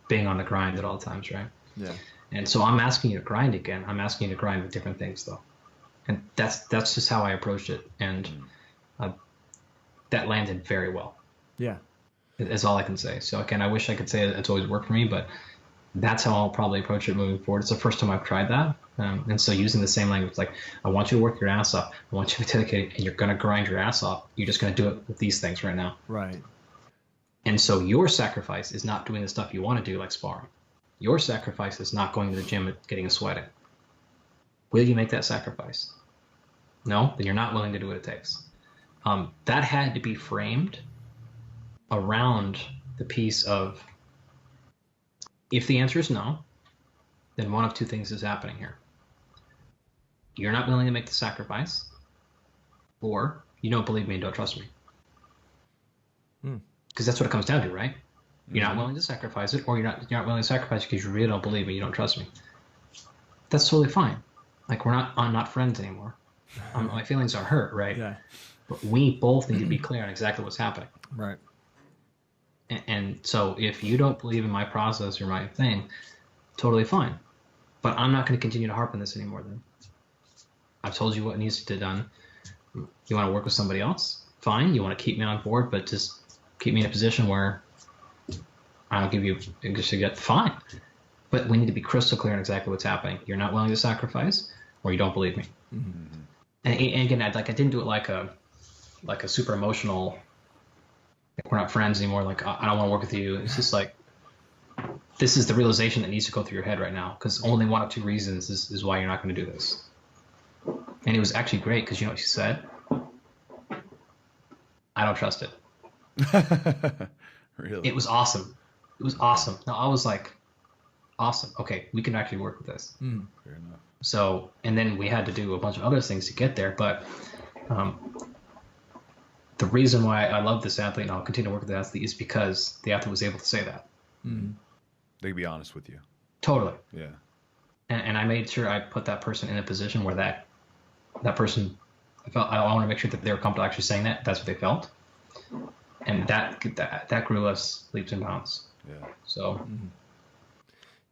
being on the grind at all times, right? Yeah. And so I'm asking you to grind again. I'm asking you to grind with different things though. And that's just how I approached it. And that landed very well. Yeah. Is all I can say. So again, I wish I could say it's always worked for me, but that's how I'll probably approach it moving forward. It's the first time I've tried that. And so using the same language, like, I want you to work your ass off. I want you to be dedicated, and you're going to grind your ass off. You're just going to do it with these things right now. Right. And so your sacrifice is not doing the stuff you want to do, like sparring. Your sacrifice is not going to the gym and getting a sweat in. Will you make that sacrifice? No? Then you're not willing to do what it takes. That had to be framed around the piece of, if the answer is no, then one of two things is happening here. You're not willing to make the sacrifice, or you don't believe me and don't trust me. Because that's what it comes down to, right? You're not willing to sacrifice it, or you're not willing to sacrifice because you really don't believe me, you don't trust me. That's totally fine. Like, I'm not friends anymore. My feelings are hurt, right? Yeah. But we both need to be clear on exactly what's happening. Right. And so if you don't believe in my process or my thing, totally fine. But I'm not going to continue to harp on this anymore then. I've told you what needs to be done. You want to work with somebody else? Fine. You want to keep me on board, but just keep me in a position where I don't give you English to get fine. But we need to be crystal clear on exactly what's happening. You're not willing to sacrifice, or you don't believe me. Mm-hmm. And again, I didn't do it like a super emotional, like, we're not friends anymore, like, I don't want to work with you. It's just like, this is the realization that needs to go through your head right now, because only one of two reasons is why you're not going to do this. And it was actually great, because you know what she said? I don't trust it. Really? It was awesome. It was awesome. No, I was like, awesome. Okay, we can actually work with this. Fair enough. So, and then we had to do a bunch of other things to get there, but the reason why I love this athlete and I'll continue to work with the athlete is because the athlete was able to say that. They can be honest with you. Totally. Yeah. And I made sure I put that person in a position where that person felt, I want to make sure that they were comfortable actually saying that. That's what they felt. And that grew us leaps and bounds. Yeah. So.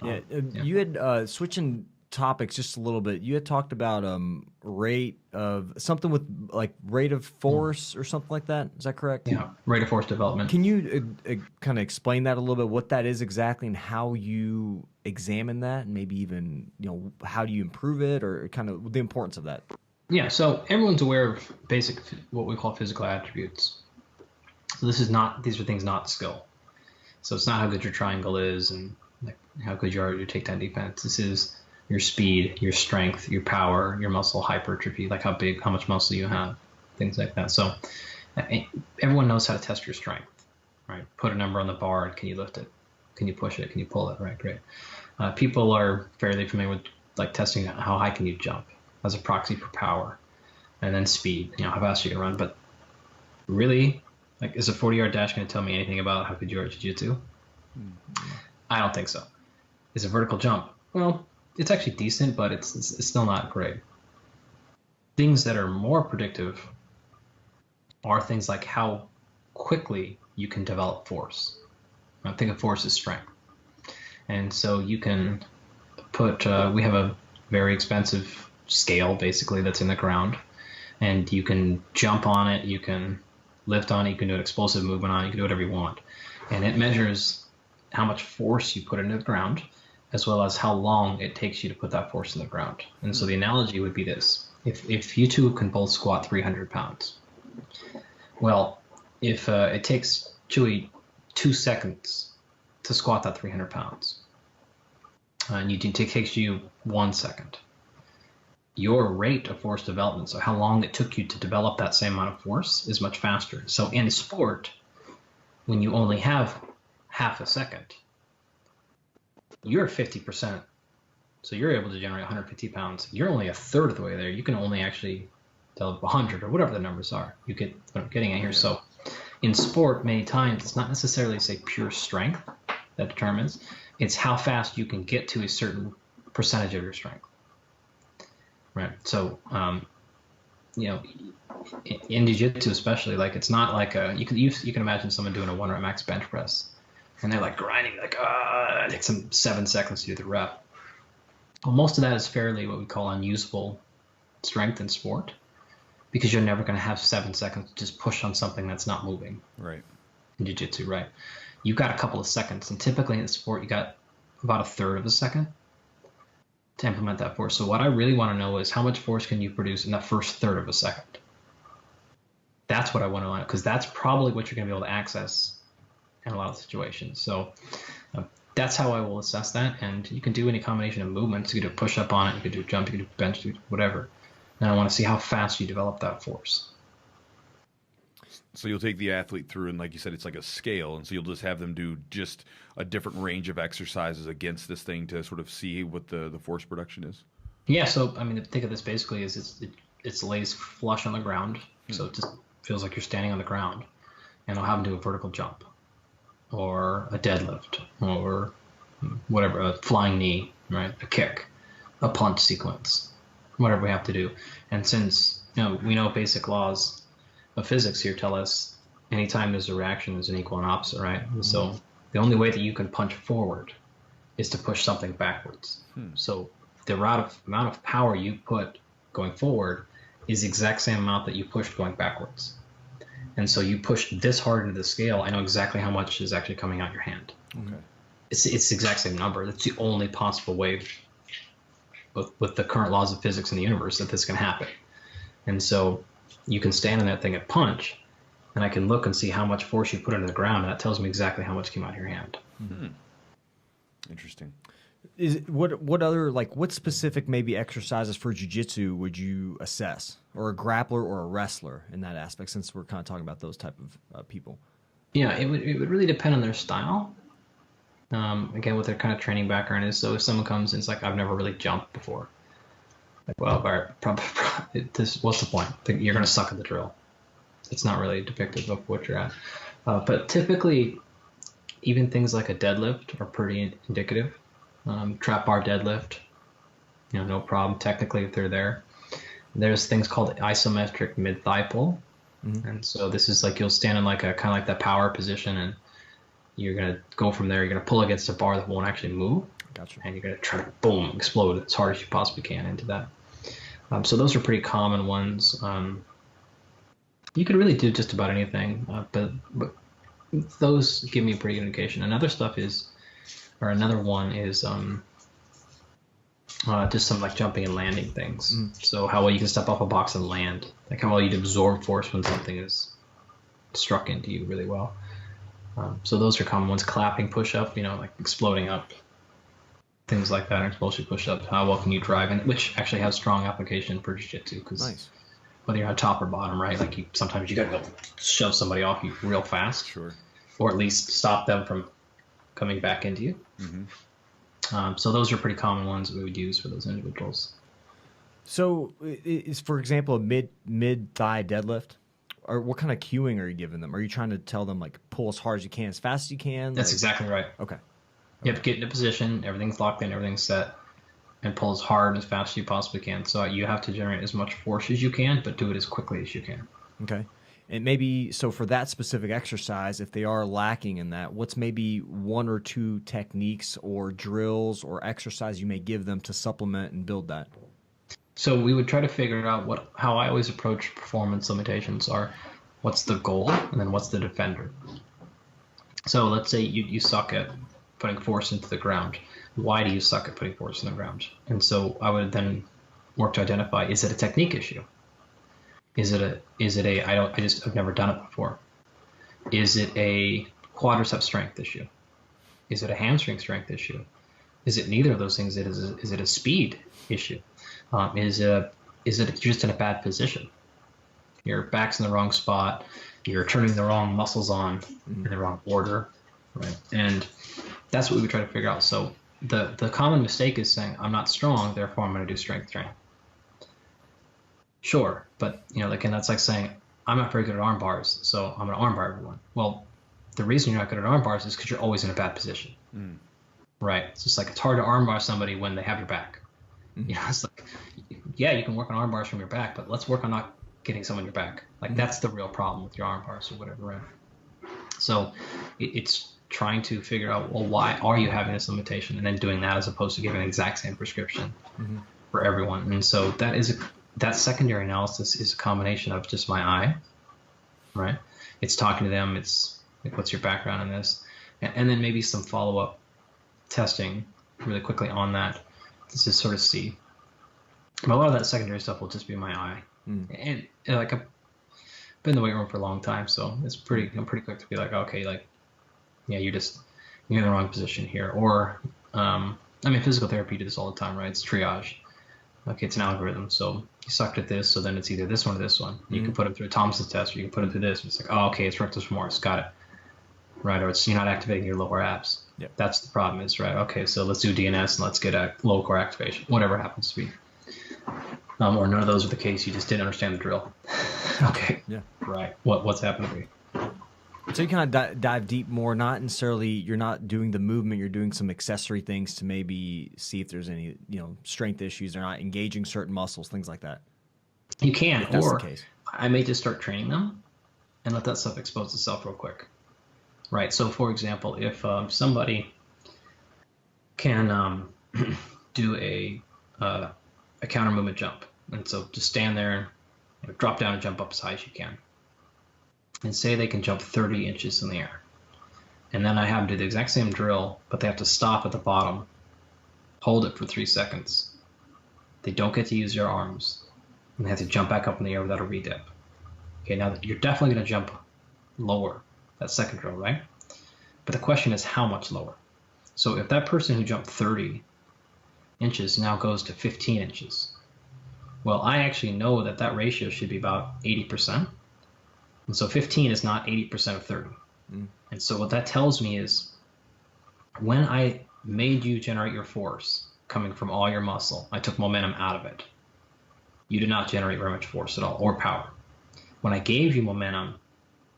Yeah. You had, switching topics just a little bit, you had talked about rate of something with like rate of force or something like that. Is that correct? Yeah, rate of force development. Can you kind of explain that a little bit, what that is exactly and how you examine that, and maybe even, how do you improve it, or kind of the importance of that? Yeah, so everyone's aware of basic, what we call physical attributes. So these are things not skill. So it's not how good your triangle is and like how good you are at your takedown defense. This is your speed, your strength, your power, your muscle hypertrophy, like how much muscle you have, things like that. So everyone knows how to test your strength, right? Put a number on the bar and can you lift it? Can you push it? Can you pull it? Right, great. People are fairly familiar with like testing how high can you jump as a proxy for power, and then speed, how fast you can run. But really, like, is a 40-yard dash going to tell me anything about how good you are at jiu-jitsu? I don't think so. Is a vertical jump? Well, it's actually decent, but it's still not great. Things that are more predictive are things like how quickly you can develop force. I think of force as strength. And so you can put, we have a very expensive scale basically that's in the ground, and you can jump on it, you can lift on it, you can do an explosive movement on it, you can do whatever you want. And it measures how much force you put into the ground, as well as how long it takes you to put that force in the ground. And so the analogy would be this. If you two can both squat 300 pounds, well, if it takes Chewy 2 seconds to squat that 300 pounds, and it takes you 1 second, your rate of force development, so how long it took you to develop that same amount of force, is much faster. So in sport, when you only have half a second, you're 50%. So you're able to generate 150 pounds. You're only a third of the way there. You can only actually develop 100 or whatever the numbers are. You get what I'm getting at here. So in sport, many times, it's not necessarily, say, pure strength that determines. It's how fast you can get to a certain percentage of your strength. Right. So, in jiu-jitsu especially, like, it's not like you can imagine someone doing a 1-rep max bench press, and they're like grinding, like, it takes them 7 seconds to do the rep. Well, most of that is fairly what we call unusable strength in sport, because you're never going to have 7 seconds to just push on something that's not moving. Right. In jiu-jitsu, right? You got a couple of seconds, and typically in sport, you got about a third of a second to implement that force. So what I really want to know is how much force can you produce in that first third of a second? That's what I want to know, because that's probably what you're going to be able to access in a lot of situations. So that's how I will assess that. And you can do any combination of movements. You can do a push-up on it, you can do a jump, you can do bench, you can do whatever. And I want to see how fast you develop that force. So you'll take the athlete through, and like you said, it's like a scale, and so you'll just have them do just a different range of exercises against this thing to sort of see what the force production is. Yeah, so I mean, think of this basically as it's lays flush on the ground, so it just feels like you're standing on the ground, and I'll have them do a vertical jump, or a deadlift, or whatever, a flying knee, right, a kick, a punch sequence, whatever we have to do. And since we know basic laws of physics here tell us anytime there's a reaction, there's an equal and opposite, right? And so the only way that you can punch forward is to push something backwards. So the amount of power you put going forward is the exact same amount that you pushed going backwards. And so you push this hard into the scale, I know exactly how much is actually coming out your hand. Okay. It's the exact same number. That's the only possible way with the current laws of physics in the universe that this can happen. And so you can stand in that thing and punch, and I can look and see how much force you put into the ground, and that tells me exactly how much came out of your hand. Interesting. What other, like, what specific maybe exercises for jiu-jitsu would you assess, or a grappler or a wrestler in that aspect, since we're kind of talking about those type of people? Yeah, it would really depend on their style. Again, what their kind of training background is. So if someone comes and it's like, I've never really jumped before, like, well, all right, probably what's the point? You're going to suck at the drill. It's not really depictive of what you're at. But typically, even things like a deadlift are pretty indicative. Trap bar deadlift, no problem technically if they're there. There's things called isometric mid-thigh pull. And so this is like you'll stand in like a kind of like that power position, and you're going to go from there. You're going to pull against a bar that won't actually move. Gotcha. And you're going to try to, boom, explode as hard as you possibly can into that. So those are pretty common ones. You could really do just about anything, but those give me a pretty good indication. Another one is just some like jumping and landing things. So how well you can step off a box and land, like how well you'd absorb force when something is struck into you really well. So those are common ones. Clapping push-up, like exploding up, things like that. Explosive push-up. How well can you drive? And which actually has strong application for jiu-jitsu, because Nice. whether you're on top or bottom, right? Like sometimes you gotta go shove somebody off you real fast, Sure. or at least stop them from coming back into you. So those are pretty common ones that we would use for those individuals. So, is for example a mid thigh deadlift, or what kind of cueing are you giving them? Are you trying to tell them like pull as hard as you can, as fast as you can? That's like, exactly right. okay. You have to get into position, everything's locked in, everything's set, and pull as hard and as fast as you possibly can. So you have to generate as much force as you can, but do it as quickly as you can. Okay. And maybe so for that specific exercise, if they are lacking in that, what's maybe one or two techniques or drills or exercise you may give them to supplement and build that? So we would try to figure out how I always approach performance limitations are, what's the goal and then what's the defender. So let's say you suck at putting force into the ground. Why do you suck at putting force in the ground? And so I would then work to identify, is it a technique issue? I've never done it before. Is it a quadricep strength issue? Is it a hamstring strength issue? Is it neither of those things? Is it a speed issue? Is it just in a bad position? Your back's in the wrong spot. You're turning the wrong muscles on in the wrong order, right? And that's what we would try to figure out. So the common mistake is saying, I'm not strong, therefore I'm going to do strength training. Sure, but and that's like saying, I'm not very good at arm bars, so I'm going to arm bar everyone. Well, the reason you're not good at arm bars is because you're always in a bad position, right? It's just like it's hard to arm bar somebody when they have your back. It's like, yeah, you can work on arm bars from your back, but let's work on not getting someone your back. Like that's the real problem with your arm bars or whatever, right? So it's trying to figure out, well, why are you having this limitation, and then doing that as opposed to giving the exact same prescription for everyone. And so that secondary analysis is a combination of just my eye, right? It's talking to them. It's like, what's your background in this? And then maybe some follow-up testing really quickly on that to sort of see. But a lot of that secondary stuff will just be my eye. And like I've been in the weight room for a long time, so I'm pretty quick to be like, okay, like, yeah, you're in the wrong position here. Or, physical therapy do this all the time, right? It's triage. Okay, it's an algorithm. So you sucked at this, so then it's either this one or this one. You can put them through a Thompson test, or you can put them through this. And it's like, oh, okay, it's rectus femoris. Got it. Right, or it's you're not activating your lower abs. Yep. That's the problem is, right, okay, so let's do DNS and let's get a low core activation, whatever it happens to be. Or none of those are the case, you just didn't understand the drill. Okay. Yeah. Right. What's happening to me? So you kind of dive deep more, not necessarily, you're not doing the movement, you're doing some accessory things to maybe see if there's any, strength issues, they're not engaging certain muscles, things like that. You can, if that's or the case. I may just start training them and let that stuff expose itself real quick. Right. So for example, if somebody can do a counter movement jump, and so just stand there, drop down and jump up as high as you can, and say they can jump 30 inches in the air, and then I have them do the exact same drill, but they have to stop at the bottom, hold it for 3 seconds. They don't get to use their arms, and they have to jump back up in the air without a redip. Okay, now you're definitely going to jump lower, that second drill, right? But the question is how much lower? So if that person who jumped 30 inches now goes to 15 inches, well, I actually know that ratio should be about 80%. And so 15 is not 80% of 30. And so what that tells me is when I made you generate your force coming from all your muscle, I took momentum out of it. You did not generate very much force at all, or power. When I gave you momentum,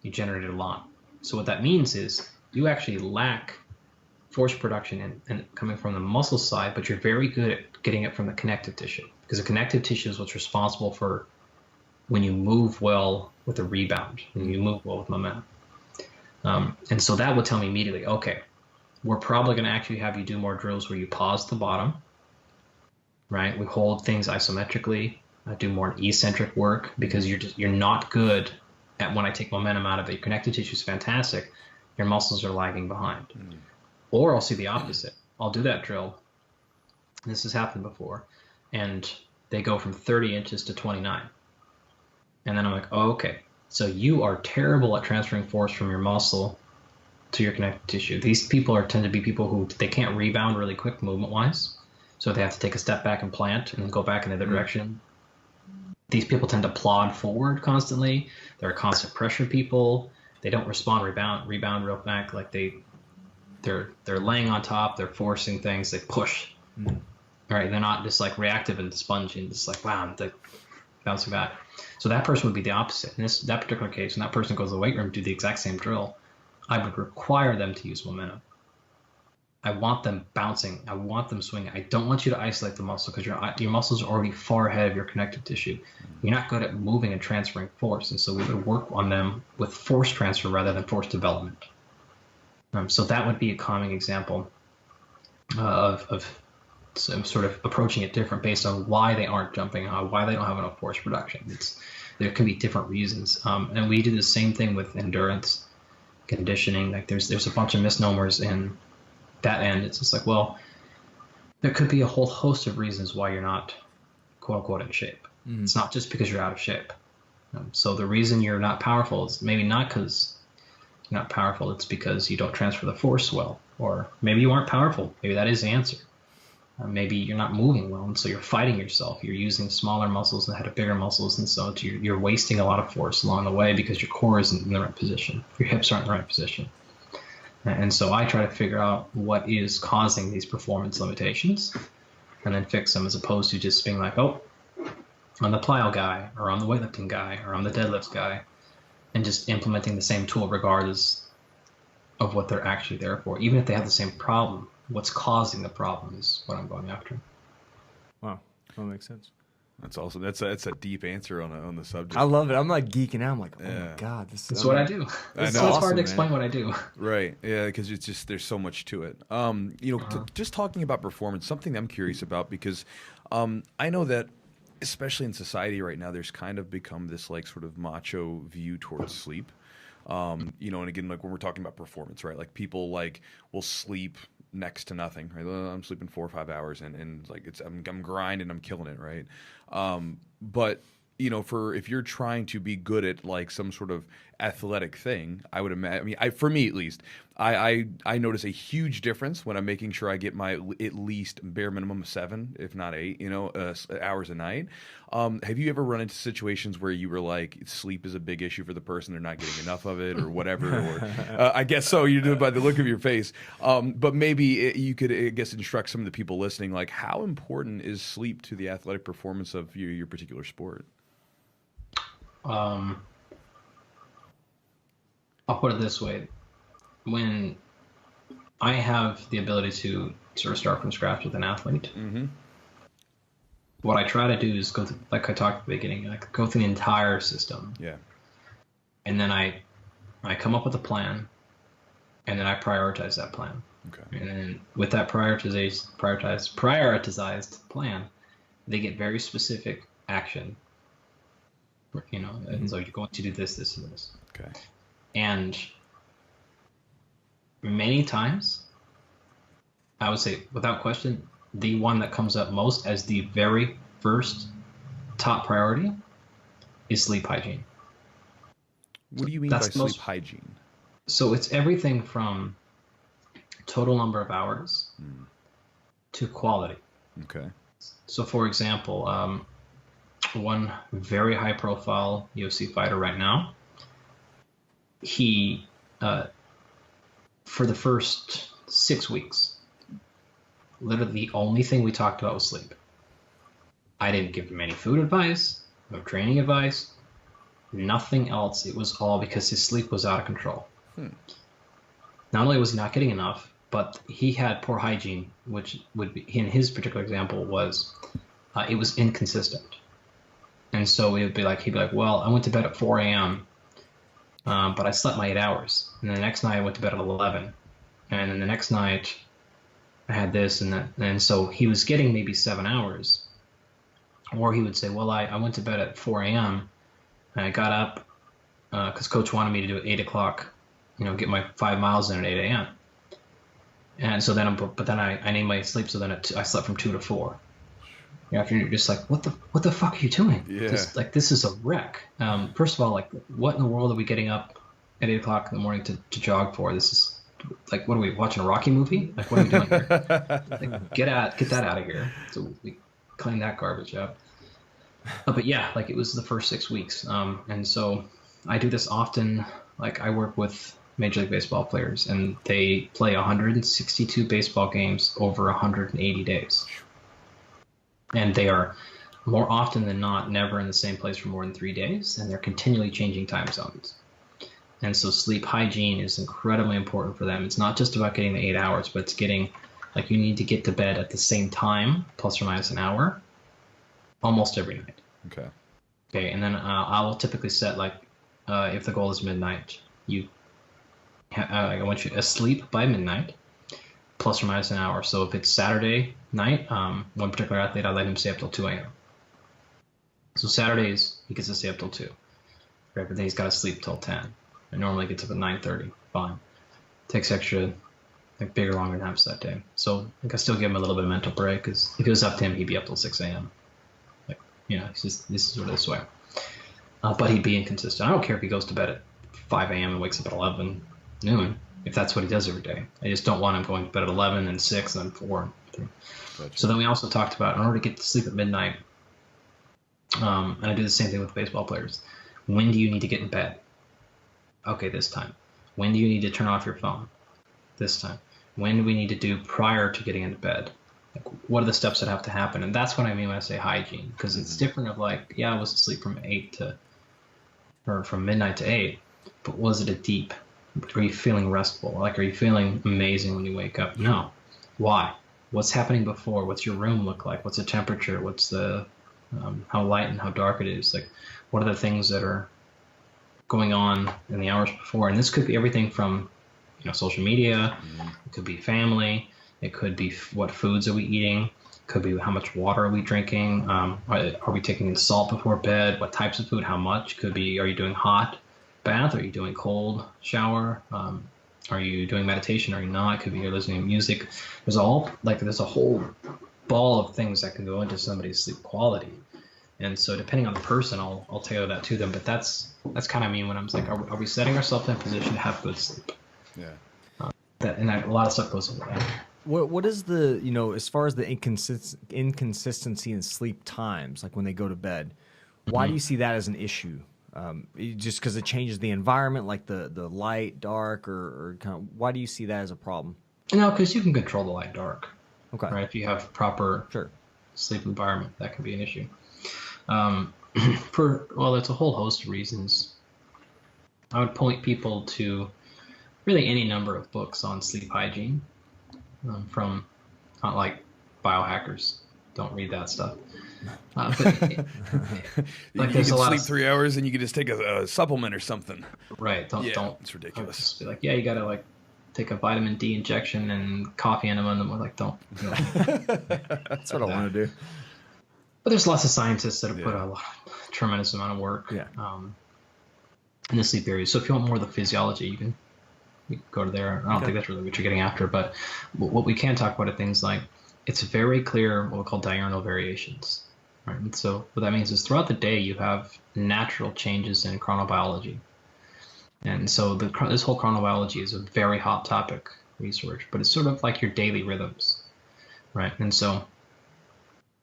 you generated a lot. So what that means is you actually lack force production and coming from the muscle side, but you're very good at getting it from the connective tissue, because the connective tissue is what's responsible for when you move well with a rebound, when you move well with momentum. And so that would tell me immediately, okay, we're probably going to actually have you do more drills where you pause the bottom, right? We hold things isometrically, do more eccentric work, because you're not good at when I take momentum out of it. Your connective tissue is fantastic. Your muscles are lagging behind. Or I'll see the opposite. I'll do that drill. This has happened before. And they go from 30 inches to 29. And then I'm like, oh, okay. So you are terrible at transferring force from your muscle to your connective tissue. These people tend to be people who they can't rebound really quick movement wise. So they have to take a step back and plant and then go back in the other direction. These people tend to plod forward constantly. They're constant pressure people. They don't respond rebound real back. Like they're laying on top, they're forcing things, they push. Right? They're not just like reactive and sponging, just like wow, they're bouncing back. So that person would be the opposite. In that particular case, when that person goes to the weight room to do the exact same drill, I would require them to use momentum. I want them bouncing. I want them swinging. I don't want you to isolate the muscle because your muscles are already far ahead of your connective tissue. You're not good at moving and transferring force, and so we would work on them with force transfer rather than force development. So that would be a common example of sort of approaching it different based on why they aren't jumping, why they don't have enough force production. There can be different reasons, and we do the same thing with endurance conditioning. Like there's a bunch of misnomers in that end. It's just like, well, there could be a whole host of reasons why you're not quote unquote in shape. It's not just because you're out of shape. So the reason you're not powerful is maybe not because you're not powerful, it's because you don't transfer the force well, or maybe you aren't powerful. Maybe that is the answer. Maybe you're not moving well, and so you're fighting yourself. You're using smaller muscles instead of bigger muscles, and so you're wasting a lot of force along the way because your core isn't in the right position. Your hips aren't in the right position. And so I try to figure out what is causing these performance limitations and then fix them, as opposed to just being like, oh, I'm the plyo guy, or I'm the weightlifting guy, or I'm the deadlifts guy, and just implementing the same tool regardless of what they're actually there for. Even if they have the same problem, what's causing the problem is what I'm going after. Wow, that makes sense. That's awesome. That's a deep answer on the subject. I love it. I'm like geeking out. I'm like, oh my god, that's what I do. It's hard to explain what I do. Right. Yeah, because it's just there's so much to it. Just talking about performance, something I'm curious about, because I know that especially in society right now, there's kind of become this like sort of macho view towards sleep. And again, like when we're talking about performance, right? Like people like will sleep next to nothing, right? I'm sleeping 4 or 5 hours and like I'm grinding, I'm killing it, right? But if you're trying to be good at like some sort of athletic thing, I would imagine. I mean, for me at least, I notice a huge difference when I'm making sure I get my at least bare minimum of 7, if not 8, hours a night. Have you ever run into situations where you were like, sleep is a big issue for the person, they're not getting enough of it, or whatever? Or I guess so. You do it by the look of your face. But maybe you could, I guess, instruct some of the people listening, like how important is sleep to the athletic performance of your particular sport? I'll put it this way. When I have the ability to sort of start from scratch with an athlete, what I try to do is go through, like I talked at the beginning, like go through the entire system. Yeah. And then I come up with a plan, and then I prioritize that plan. Okay. And then with that prioritized plan, they get very specific action. And so you're going to do this, this, and this. Okay. And many times, I would say, without question, the one that comes up most as the very first top priority is sleep hygiene. What do you mean by sleep hygiene? So it's everything from total number of hours to quality. Okay. So, for example, one very high-profile UFC fighter right now, he, for the first 6 weeks, literally the only thing we talked about was sleep. I didn't give him any food advice, no training advice, nothing else. It was all because his sleep was out of control. Not only was he not getting enough, but he had poor hygiene, which would be, in his particular example, was it was inconsistent. And so he'd be like, well, I went to bed at 4 a.m., but I slept my 8 hours. And then the next night I went to bed at 11. And then the next night I had this and that. And so he was getting maybe 7 hours. Or he would say, well, I went to bed at 4 a.m. and I got up because coach wanted me to do it at 8 o'clock, get my 5 miles in at 8 a.m. And so then, I named my sleep so then I slept from 2 to 4. afternoon, you're just like, what the fuck are you doing? Yeah. Just like, this is a wreck. First of all, like, what in the world are we getting up at 8 o'clock in the morning to jog for? This is like, what are we watching, a Rocky movie? Like, what are we doing here? Like, get that out of here. So we clean that garbage up. But yeah, like, it was the first 6 weeks. And so I do this often. Like, I work with Major League Baseball players, and they play 162 baseball games over 180 days. And they are, more often than not, never in the same place for more than 3 days, and they're continually changing time zones. And so sleep hygiene is incredibly important for them. It's not just about getting the 8 hours, but it's getting, like, you need to get to bed at the same time, plus or minus an hour, almost every night. Okay. Okay, and then I will typically set, like, if the goal is midnight, I want you asleep by midnight, plus or minus an hour. So if it's Saturday night, one particular athlete, I let him stay up till 2 a.m. So Saturdays, he gets to stay up till 2. Right, but then he's got to sleep till 10. And normally gets up at 9:30. Fine. Takes extra, like, bigger, longer naps that day. So I still give him a little bit of mental break, because if it was up to him, he'd be up till 6 a.m. Like, it's just, this is what this way. But he'd be inconsistent. I don't care if he goes to bed at 5 a.m. and wakes up at 11 noon, if that's what he does every day. I just don't want him going to bed at 11 and 6 and then 4 and 3. Gotcha. So then we also talked about, in order to get to sleep at midnight, and I do the same thing with baseball players. When do you need to get in bed? Okay, this time. When do you need to turn off your phone? This time. When do we need to do prior to getting into bed? Like, what are the steps that have to happen? And that's what I mean when I say hygiene, because it's different of, like, yeah, I was asleep from midnight to 8, but was it a deep? Are you feeling restful? Like, are you feeling amazing when you wake up? No. Why? What's happening before? What's your room look like? What's the temperature? What's the how light and how dark it is? Like, what are the things that are going on in the hours before? And this could be everything from, social media. It could be family. It could be what foods are we eating. It could be how much water are we drinking. Are we taking in salt before bed? What types of food? How much? Could be, are you doing hot bath? Are you doing cold shower? Are you doing meditation? Are you not? It could be you're listening to music. There's a whole ball of things that can go into somebody's sleep quality. And so depending on the person, I'll tailor that to them. But that's kind of me when I'm like, are we setting ourselves in a position to have good sleep? Yeah. A lot of stuff goes into that. What is the, as far as the inconsistency in sleep times, like when they go to bed, why do you see that as an issue? Just because it changes the environment, like the light, dark, or kind of, why do you see that as a problem? No, because you can control the light, dark. Okay. Right. If you have proper sleep environment, that can be an issue. There's a whole host of reasons. I would point people to really any number of books on sleep hygiene, from not like biohackers. Don't read that stuff. But like, you can sleep 3 hours and you can just take a supplement or something. Right. Don't. It's ridiculous. Just be like, yeah, you gotta like take a vitamin D injection and coffee enema, and we're like, don't. That's what I want to do. But there's lots of scientists that have put a tremendous amount of work in the sleep area. So if you want more of the physiology, you can go to there. I don't think that's really what you're getting after, but what we can talk about are things like, it's very clear what we call diurnal variations. Right? And so what that means is throughout the day, you have natural changes in chronobiology. And so this whole chronobiology is a very hot topic research, but it's sort of like your daily rhythms, right? And so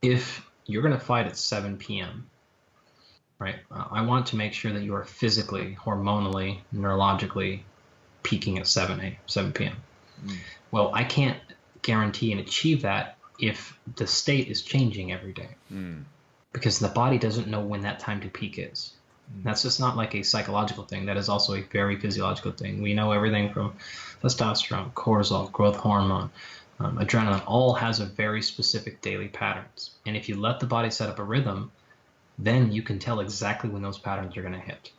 if you're going to fight at 7 p.m., right, I want to make sure that you are physically, hormonally, neurologically peaking at 7 p.m. Well, I can't guarantee and achieve that if the state is changing every day, because the body doesn't know when that time to peak is. That's just not like a psychological thing. That is also a very physiological thing. We know everything from testosterone, cortisol, growth hormone, adrenaline, all has a very specific daily patterns. And if you let the body set up a rhythm, then you can tell exactly when those patterns are going to hit.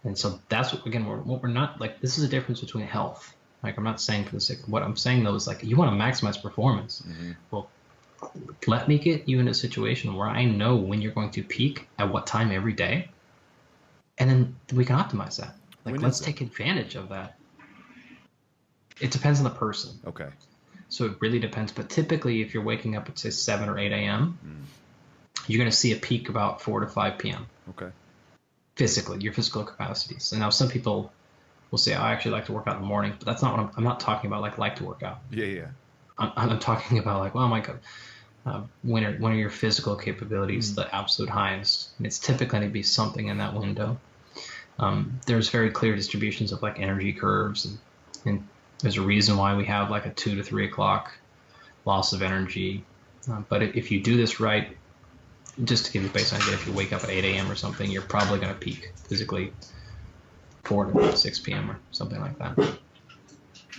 And so that's what, again, we're not like, this is a difference between health. Like, I'm not saying for the sake of what I'm saying, though, is like, you want to maximize performance. Well, let me get you in a situation where I know when you're going to peak at what time every day. And then we can optimize that. Like, let's take advantage of that. It depends on the person. Okay. So it really depends. But typically, if you're waking up at, say, 7 or 8 a.m., you're going to see a peak about 4 to 5 p.m. Okay. physically, your physical capacities. And now some people will say, I actually like to work out in the morning, but that's not what I'm not talking about like to work out. Yeah, yeah. I'm talking about like, well, my God, when are your physical capabilities the absolute highest? And it's typically going to be something in that window. There's very clear distributions of like energy curves, and there's a reason why we have like a 2 to 3 o'clock loss of energy. But if you do this right, just to give you a baseline idea, if you wake up at 8 a.m. or something, you're probably going to peak physically 4 to 6 p.m. or something like that.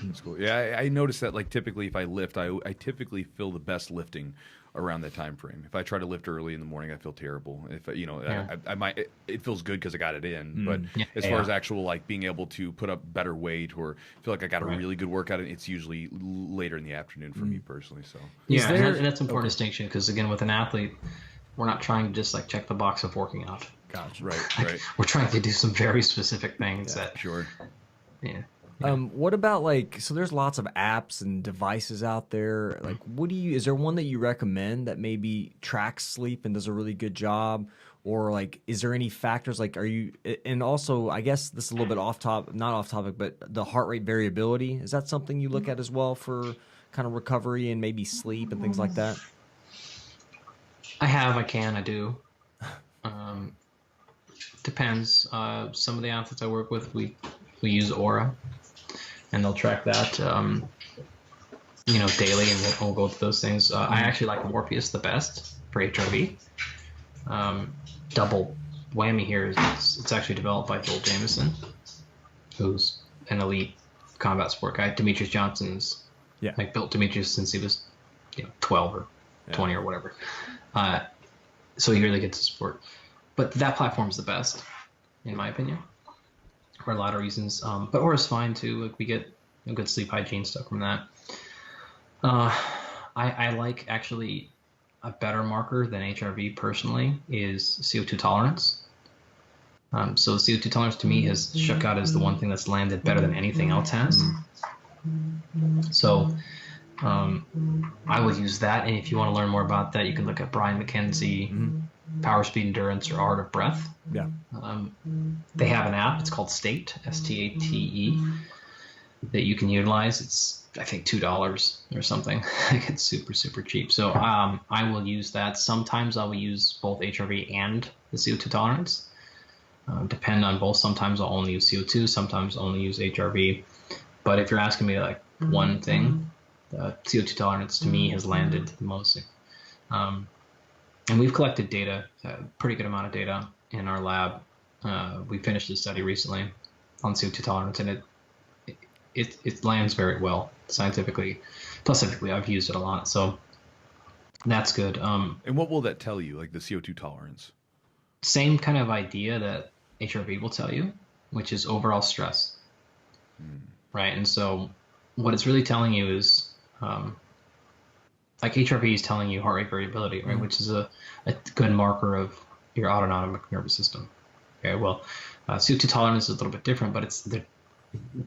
That's cool. Yeah, I noticed that like typically if I lift, I typically feel the best lifting around that time frame. If I try to lift early in the morning, I feel terrible. If I might, it feels good because I got it in. But as far as actual like being able to put up better weight or feel like I got a really good workout, it's usually later in the afternoon for me personally. So yeah, and that's an important distinction because again, with an athlete, we're not trying to just like check the box of working out. Gotcha. Right. We're trying to do some very specific things that. Sure. Yeah. What about like, so there's lots of apps and devices out there. Like, is there one that you recommend that maybe tracks sleep and does a really good job? Or like, is there any factors like, and also I guess this is a little bit not off topic, but the heart rate variability, is that something you look at as well for kind of recovery and maybe sleep and things like that? I do. Depends. Some of the athletes I work with, we use Aura, and they'll track that, daily, and we'll go through those things. I actually like Morpheus the best for HRV. Double whammy here is it's actually developed by Joel Jamieson, who's an elite combat sport guy. Demetrius Johnson's built Demetrius since he was 12 or 20 or whatever. So he really gets the sport. But that platform is the best, in my opinion, for a lot of reasons. But Aura's fine too. Like we get a good sleep hygiene stuff from that. I like actually a better marker than HRV personally is CO2 tolerance. So CO2 tolerance to me has shook out as the one thing that's landed better than anything else has. So I would use that. And if you want to learn more about that, you can look at Brian McKenzie, Power, Speed, Endurance, or Art of Breath. Yeah. They have an app. It's called State, STATE, that you can utilize. It's, I think, $2 or something. It's super, super cheap. So I will use that. Sometimes I will use both HRV and the CO2 tolerance. Depend on both. Sometimes I'll only use CO2. Sometimes I'll only use HRV. But if you're asking me like one thing, CO2 tolerance to me has landed mostly. And we've collected data, a pretty good amount of data in our lab. We finished a study recently on CO2 tolerance, and it lands very well scientifically. Plus, scientifically, I've used it a lot, so that's good. And what will that tell you, like the CO2 tolerance? Same kind of idea that HRV will tell you, which is overall stress, right? And so what it's really telling you is, like HRV is telling you heart rate variability, right? Which is a good marker of your autonomic nervous system. Okay, well, CO2 tolerance is a little bit different, but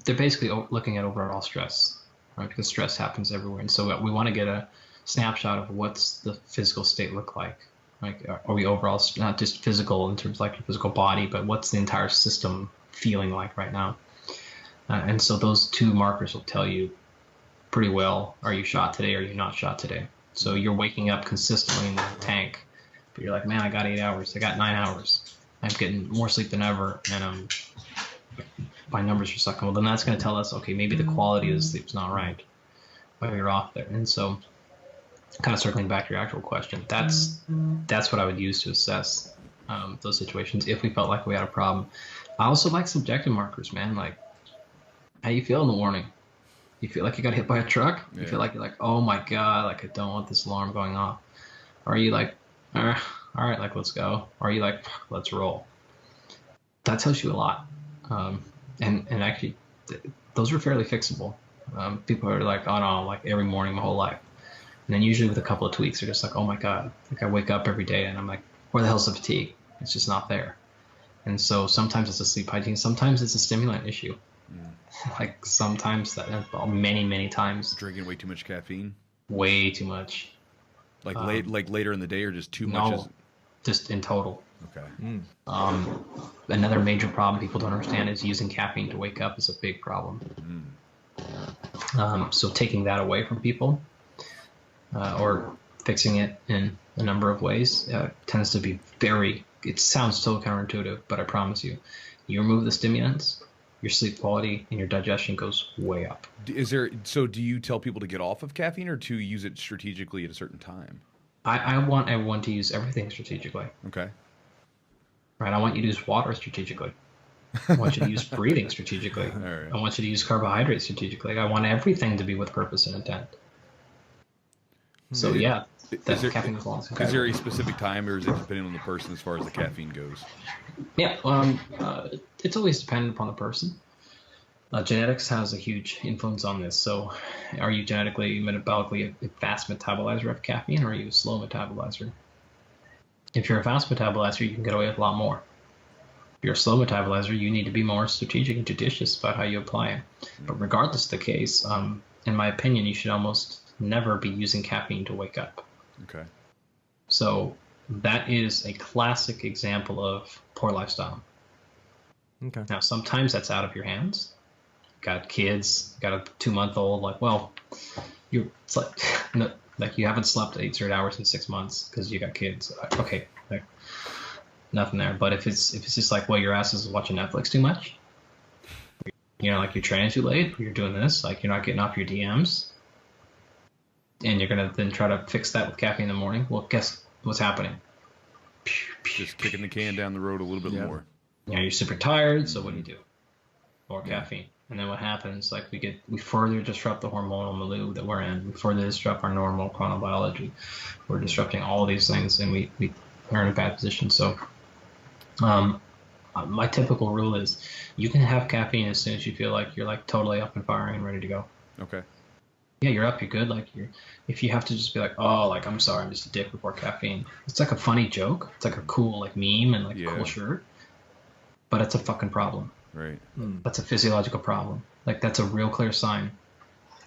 they're basically looking at overall stress, right? Because stress happens everywhere, and so we want to get a snapshot of what's the physical state look like. Like, are we overall not just physical in terms of like your physical body, but what's the entire system feeling like right now? And so those two markers will tell you pretty well, are you shot today or are you not shot today? So you're waking up consistently in the tank, but you're like, man, I got 8 hours, I got 9 hours, I'm getting more sleep than ever, and my numbers are sucking. Well, then that's going to tell us, okay, maybe the quality of the sleep's not right, but you're off there. And so kind of circling back to your actual question, that's what I would use to assess those situations if we felt like we had a problem. I also like subjective markers, man. Like, how you feel in the morning? You feel like you got hit by a truck? Yeah. You feel like you're like, oh my God, like I don't want this alarm going off. Or are you like, all right, like let's go? Or are you like, let's roll? That tells you a lot. And actually, those are fairly fixable. People are like, oh no, like every morning my whole life. And then usually with a couple of tweaks, they're just like, oh my God, like I wake up every day and I'm like, where the hell's the fatigue? It's just not there. And so sometimes it's a sleep hygiene, sometimes it's a stimulant issue. Like sometimes many times. Drinking way too much caffeine? Way too much. Like later in the day or just too no, much? just in total. Okay. Another major problem people don't understand is using caffeine to wake up is a big problem. So taking that away from people or fixing it in a number of ways tends to be it sounds so counterintuitive, but I promise you, you remove the stimulants, your sleep quality and your digestion goes way up. So do you tell people to get off of caffeine or to use it strategically at a certain time? I want everyone to use everything strategically. Okay. Right? I want you to use water strategically. I want you to use breathing strategically. All right. I want you to use carbohydrates strategically. I want everything to be with purpose and intent. So yeah, caffeine is long. Is there a specific time, or is it depending on the person as far as the caffeine goes? Yeah, it's always dependent upon the person. Genetics has a huge influence on this. So, are you genetically, metabolically a fast metabolizer of caffeine, or are you a slow metabolizer? If you're a fast metabolizer, you can get away with a lot more. If you're a slow metabolizer, you need to be more strategic and judicious about how you apply it. But regardless of the case, in my opinion, you should almost never be using caffeine to wake up. Okay. So that is a classic example of poor lifestyle. Okay. Now, sometimes that's out of your hands. Got kids, got a 2-month-old, like, well, it's like, no, like you haven't slept 8 straight hours in 6 months because you got kids. Okay, nothing there. But if it's just like, well, your ass is watching Netflix too much, like you're training too late, or you're doing this, like you're not getting off your DMs, and you're gonna then try to fix that with caffeine in the morning. Well, guess what's happening? Just kicking the can down the road a little bit more. You're super tired, so what do? More caffeine. And then what happens, like we further disrupt the hormonal milieu that we're in. We further disrupt our normal chronobiology. We're disrupting all of these things, and we are in a bad position. So my typical rule is you can have caffeine as soon as you feel like you're like totally up and firing and ready to go. Okay. Yeah, you're up, you're good. Like if you have to just be like, oh, like I'm sorry, I'm just a dick before caffeine. It's like a funny joke. It's like a cool like meme and like a cool shirt. But it's a fucking problem. Right. That's a physiological problem. Like that's a real clear sign.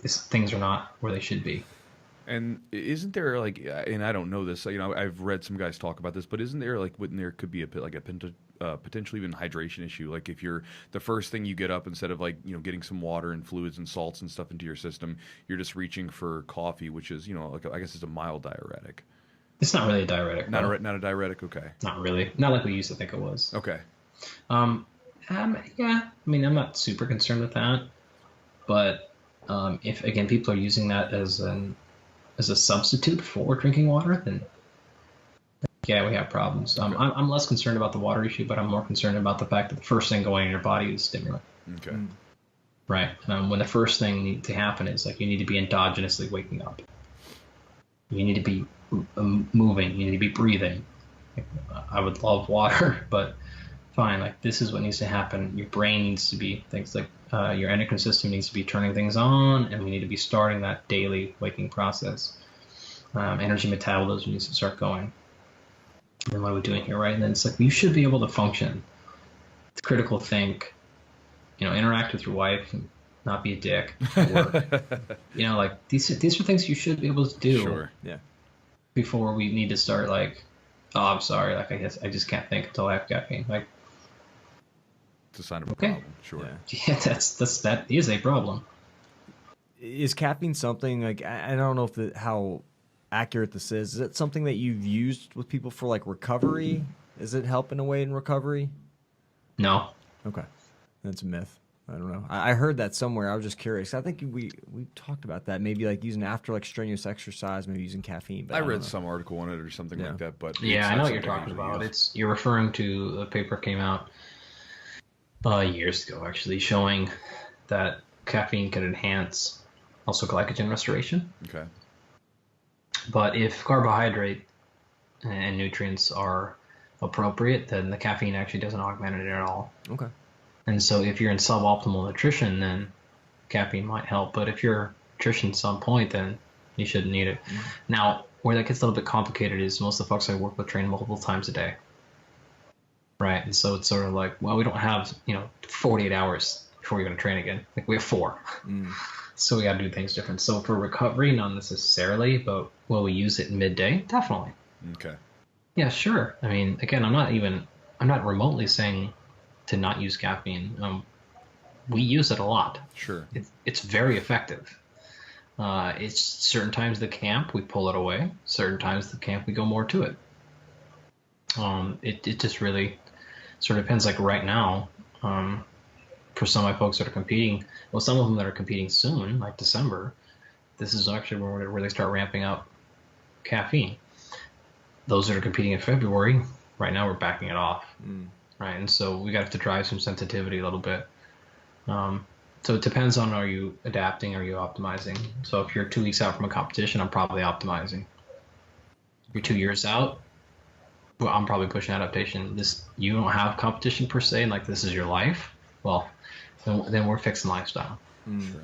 Things are not where they should be. And isn't there like, and I don't know this, I've read some guys talk about this, but isn't there like, wouldn't there could be a potentially even hydration issue? Like if you're the first thing you get up, instead of like, getting some water and fluids and salts and stuff into your system, you're just reaching for coffee, which is, like I guess it's a mild diuretic. It's not really a diuretic. Not a diuretic. Okay. Not really. Not like we used to think it was. Okay. Yeah, I mean, I'm not super concerned with that, but if again people are using that as a substitute for drinking water, then yeah, we have problems. Okay. I'm less concerned about the water issue, but I'm more concerned about the fact that the first thing going in your body is stimulant. Okay. Right. When the first thing need to happen is like you need to be endogenously waking up. You need to be moving. You need to be breathing. I would love water, but fine, like this is what needs to happen. Your brain needs to be things like your endocrine system needs to be turning things on, and we need to be starting that daily waking process. Energy metabolism needs to start going. And what are we doing here, right? And then it's like you should be able to function, critical think, interact with your wife, and not be a dick at work. Like these are things you should be able to do. Sure. Yeah. Before we need to start like, oh, I'm sorry, like I guess I just can't think until I have caffeine. Like. It's a sign of a problem. Sure. Yeah, that is a problem. Is caffeine something like I don't know how accurate this is. Is it something that you've used with people for like recovery? Is it helping away in recovery? No. Okay, that's a myth. I don't know. I heard that somewhere. I was just curious. I think we talked about that. Maybe like using after like strenuous exercise, maybe using caffeine. But I read some article on it or something like that. But yeah, I know what you're talking about. You're referring to a paper came out years ago, actually, showing that caffeine can enhance also glycogen restoration. Okay. But if carbohydrate and nutrients are appropriate, then the caffeine actually doesn't augment it at all. Okay. And so if you're in suboptimal nutrition, then caffeine might help. But if your nutrition's on point, then you shouldn't need it. Mm-hmm. Now, where that gets a little bit complicated is most of the folks I work with train multiple times a day. Right. And so it's sort of like, well, we don't have, 48 hours before you're going to train again. Like we have 4. So we got to do things different. So for recovery, not necessarily, but will we use it midday? Definitely. Okay. Yeah, sure. I mean, again, I'm not remotely saying to not use caffeine. We use it a lot. Sure. It's very effective. It's certain times of the camp we pull it away. Certain times of the camp we go more to it. It just really sort of depends. Like right now, for some of my folks that are competing, well, some of them that are competing soon, like December, this is actually where they start ramping up caffeine. Those that are competing in February, right now we're backing it off, right? And so we got to drive some sensitivity a little bit. So it depends on, are you adapting, are you optimizing? So if you're 2 weeks out from a competition, I'm probably optimizing. If you're 2 years out, well, I'm probably pushing adaptation. You don't have competition per se, and like this is your life. Well, then we're fixing lifestyle. Sure.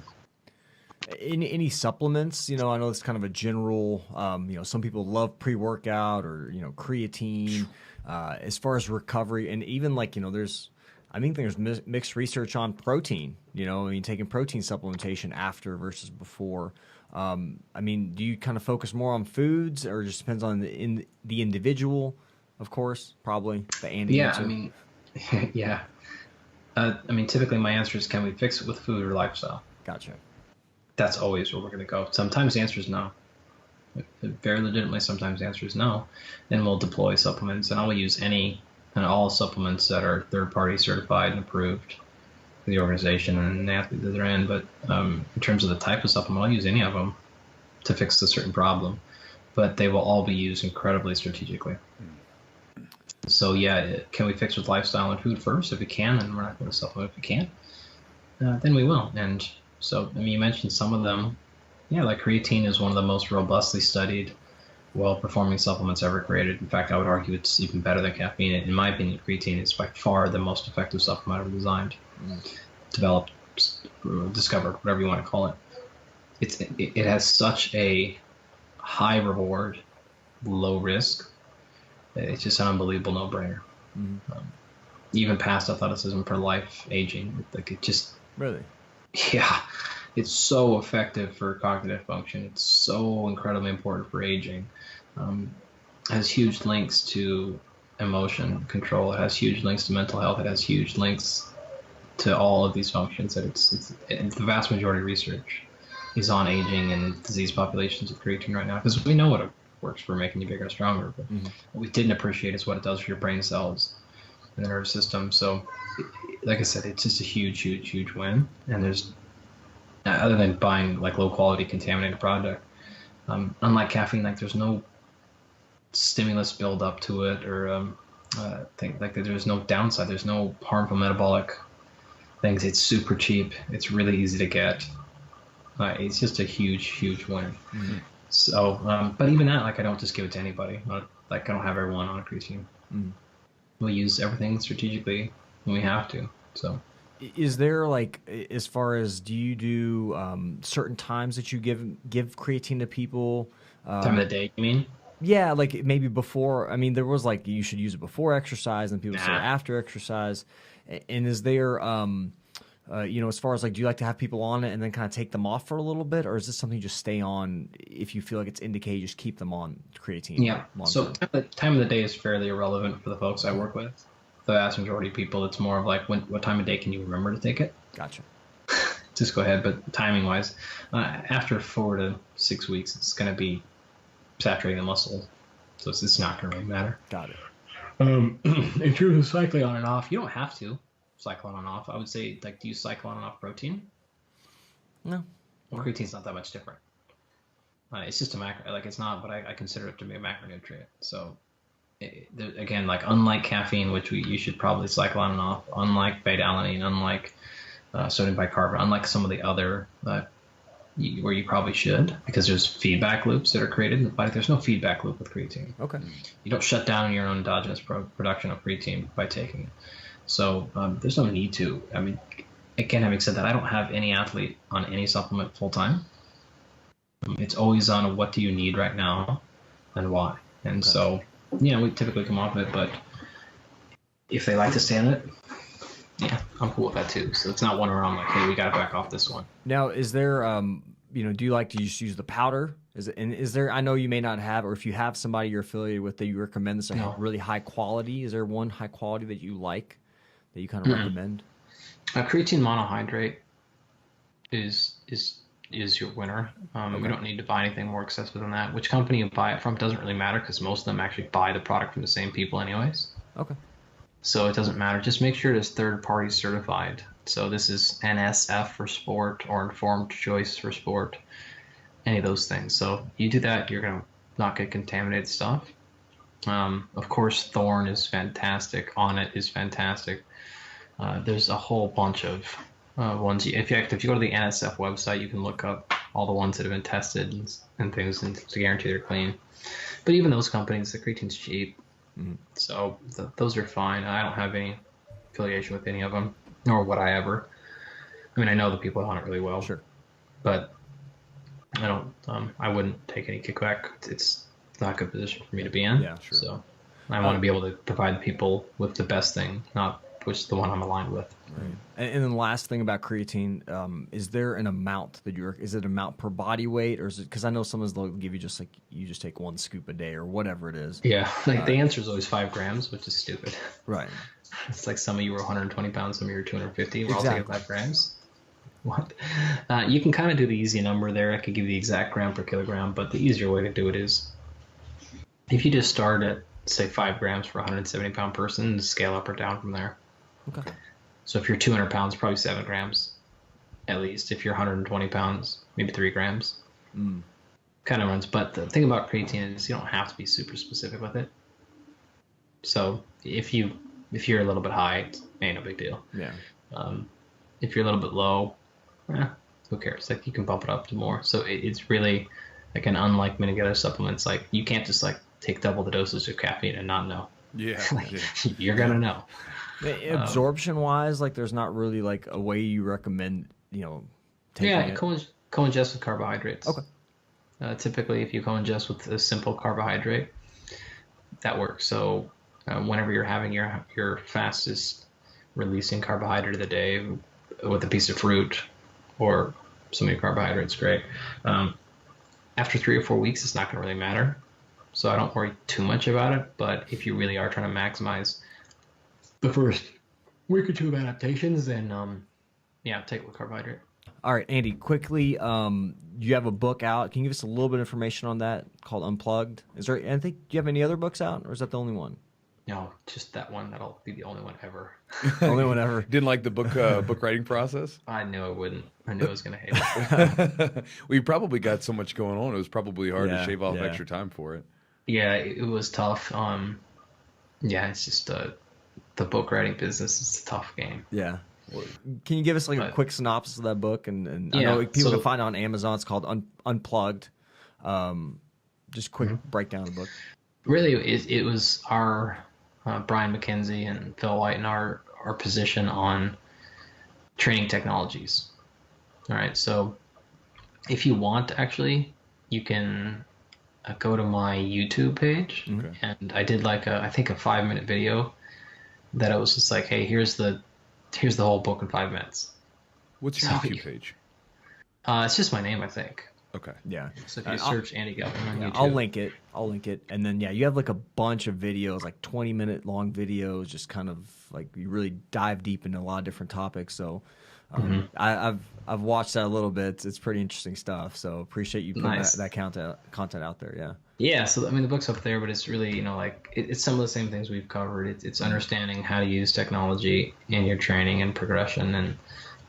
Any supplements? You know, I know it's kind of a general. You know, some people love pre-workout or creatine. As far as recovery, and even like I think there's mixed research on protein. You know, I mean, taking protein supplementation after versus before. I mean, do you kind of focus more on foods, or just depends on the individual? Of course, probably the Andy Yeah, answer. I mean, yeah. I mean, typically my answer is, can we fix it with food or lifestyle? Gotcha. That's always where we're going to go. Sometimes the answer is no. Very legitimately, sometimes the answer is no. Then we'll deploy supplements, and I'll use any and all supplements that are third-party certified and approved for the organization and the athlete that they're in. But in terms of the type of supplement, I'll use any of them to fix a certain problem. But they will all be used incredibly strategically. So yeah, can we fix with lifestyle and food first? If we can, then we're not going to supplement. If we can't, then we will. And so, I mean, you mentioned some of them. Yeah, like creatine is one of the most robustly studied, well-performing supplements ever created. In fact, I would argue it's even better than caffeine. In my opinion, creatine is by far the most effective supplement ever designed, developed, discovered, whatever you want to call it. It has such a high reward, low risk. It's just an unbelievable no-brainer. Even past athleticism for life, aging, like it just Really? yeah, it's so effective for cognitive function. It's so incredibly important for aging. Has huge links to emotion control. It has huge links to mental health. It has huge links to all of these functions. And the vast majority of research is on aging and disease populations with creatine right now, because we know what it works for making you bigger and stronger. But what we didn't appreciate is what it does for your brain cells and the nervous system. So, like I said, it's just a huge, huge, huge win. And there's, other than buying like low quality contaminated product, unlike caffeine, like there's no stimulus build up to it, or think like there's no downside. There's no harmful metabolic things. It's super cheap. It's really easy to get. It's just a huge, huge win. So, but even that, like I don't just give it to anybody. Like I don't have everyone on a creatine. We use everything strategically when we have to. So, is there like, as far as, do you do certain times that you give creatine to people? time of the day, you mean? Yeah, like maybe before. I mean, there was like you should use it before exercise, and people say after exercise. And is there, as far as like, do you like to have people on it and then kind of take them off for a little bit, or is this something you just stay on if you feel like it's indicated? Just keep them on creatine. Yeah. So the time of the day is fairly irrelevant for the folks I work with. The vast majority of people, it's more of like, what time of day can you remember to take it? Gotcha. Just go ahead. But timing wise, after 4 to 6 weeks, it's going to be saturating the muscle, so it's not going to really matter. Got it. In terms of cycling on and off, you don't have to cycle on and off. I would say, like, do you cycle on and off protein? No. Well, creatine's not that much different. It's just a macro, like it's not, but I consider it to be a macronutrient. So again, like unlike caffeine, which you should probably cycle on and off, unlike beta-alanine, unlike sodium bicarbonate, unlike some of the other where you probably should, because there's feedback loops that are created in the body. There's no feedback loop with creatine. Okay. You don't shut down your own endogenous production of creatine by taking it. So there's no need to. I mean, again, having said that, I don't have any athlete on any supplement full time. It's always on what do you need right now and why. And so, we typically come off of it, but if they like to stay on it, yeah, I'm cool with that too. So it's not one where I'm like, hey, we got to back off this one. Now, is there, do you like to just use the powder Is there, I know you may not have, or if you have somebody you're affiliated with that you recommend that's No. really high quality, is there one high quality that you like that you kind of recommend? Creatine monohydrate is your winner. You don't need to buy anything more excessive than that. Which company you buy it from doesn't really matter because most of them actually buy the product from the same people anyways. Okay. So it doesn't matter. Just make sure it is third-party certified. So this is NSF for sport or Informed Choice for sport, any of those things. So you do that, you're going to not get contaminated stuff. Of course, Thorn is fantastic. Onnit is fantastic. There's a whole bunch of ones. In fact, if you go to the NSF website, you can look up all the ones that have been tested and things and to guarantee they're clean. But even those companies, the creatine's cheap. So those are fine. I don't have any affiliation with any of them, nor would I ever. I mean, I know the people on it really well. Sure. But I don't. I wouldn't take any kickback. It's not a good position for me to be in. Yeah, sure. So I want to be able to provide people with the best thing, not which the one I'm aligned with. Right. And then the last thing about creatine, is there an amount that is it an amount per body weight, or is it, because I know someone's they'll give you just like, you just take 1 scoop a day or whatever it is. Yeah, like the answer is always 5 grams, which is stupid. Right. It's like some of you were 120 pounds, some of you were 250. We're all Exactly. taking 5 grams. What? You can kind of do the easy number there. I could give you the exact gram per kilogram, but the easier way to do it is if you just start at, say, 5 grams for a 170-pound person and scale up or down from there. Okay. So if you're 200 pounds, probably 7 grams at least. If you're 120 pounds, maybe 3 grams. Kind of runs. But the thing about creatine is you don't have to be super specific with it. So if you're a little bit high, it ain't no big deal. Yeah. If you're a little bit low, who cares? Like you can bump it up to more. So it's really like unlike many other supplements, like you can't just like take double the dosage of caffeine and not know. Yeah. You're gonna know. Absorption wise, like there's not really like a way you recommend, taking it. Co-ingest with carbohydrates. Okay. Typically, if you co-ingest with a simple carbohydrate, that works. So whenever you're having your fastest releasing carbohydrate of the day with a piece of fruit or some of your carbohydrates, great. After 3 or 4 weeks, it's not going to really matter. So I don't worry too much about it. But if you really are trying to maximize the first week or 2 of adaptations, then take it with carbohydrate. All right, Andy, quickly, you have a book out. Can you give us a little bit of information on that called Unplugged? Is there, do you have any other books out, or is that the only one? No, just that one. That'll be the only one ever. Only one ever. Didn't like the book writing process? I knew I wouldn't. I knew I was going to hate it. We probably got so much going on. It was probably hard to shave off yeah. extra time for it. Yeah, it was tough. It's just the book writing business is a tough game. Yeah. Can you give us like a quick synopsis of that book? And I know people can find it on Amazon. It's called Unplugged. Just quick breakdown of the book. Really, it was our Brian McKenzie and Phil White and our position on training technologies. All right, so if you want, actually, you can go to my YouTube page, and I did I think a 5-minute video that I was just like, hey, here's the whole book in 5 minutes. What's your YouTube page? It's just my name, I think. Okay. Yeah. So if you search Andy Galpin on YouTube. I'll link it. And then, you have like a bunch of videos, like 20-minute long videos, just kind of like you really dive deep into a lot of different topics. So I've watched that a little bit. It's pretty interesting stuff. So appreciate you putting that content out there. Yeah. Yeah. So, I mean, the book's up there, but it's really, it's some of the same things we've covered. It's understanding how to use technology in your training and progression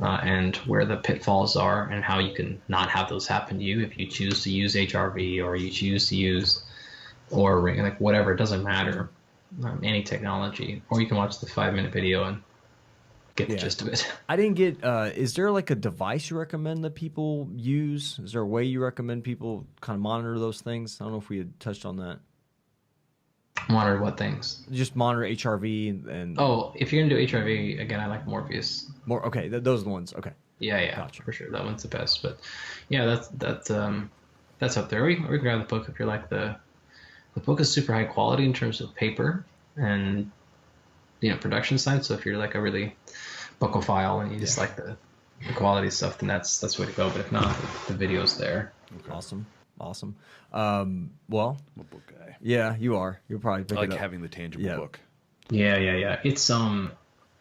and where the pitfalls are and how you can not have those happen to you if you choose to use HRV or you choose to use or like whatever, it doesn't matter, any technology, or you can watch the 5-minute video and get the gist of it. I didn't get, is there like a device you recommend that people use? Is there a way you recommend people kind of monitor those those? I don't know if we had touched on that. Monitor what things? Just monitor HRV and if you're gonna do HRV, again, I like Morpheus. Okay, those are the ones. Okay. Yeah, gotcha. For sure, that one's the best. But yeah, that's up there. We can grab the book if you're like the book is super high quality in terms of paper and production side. So if you're like a really bookophile and you just like the quality stuff, then that's the way to go. But if not, the video's there. Okay. Awesome. Awesome. Well, I'm a book guy. yeah, you are. You'll probably I pick like it up. having the tangible Yeah. book. Yeah. It's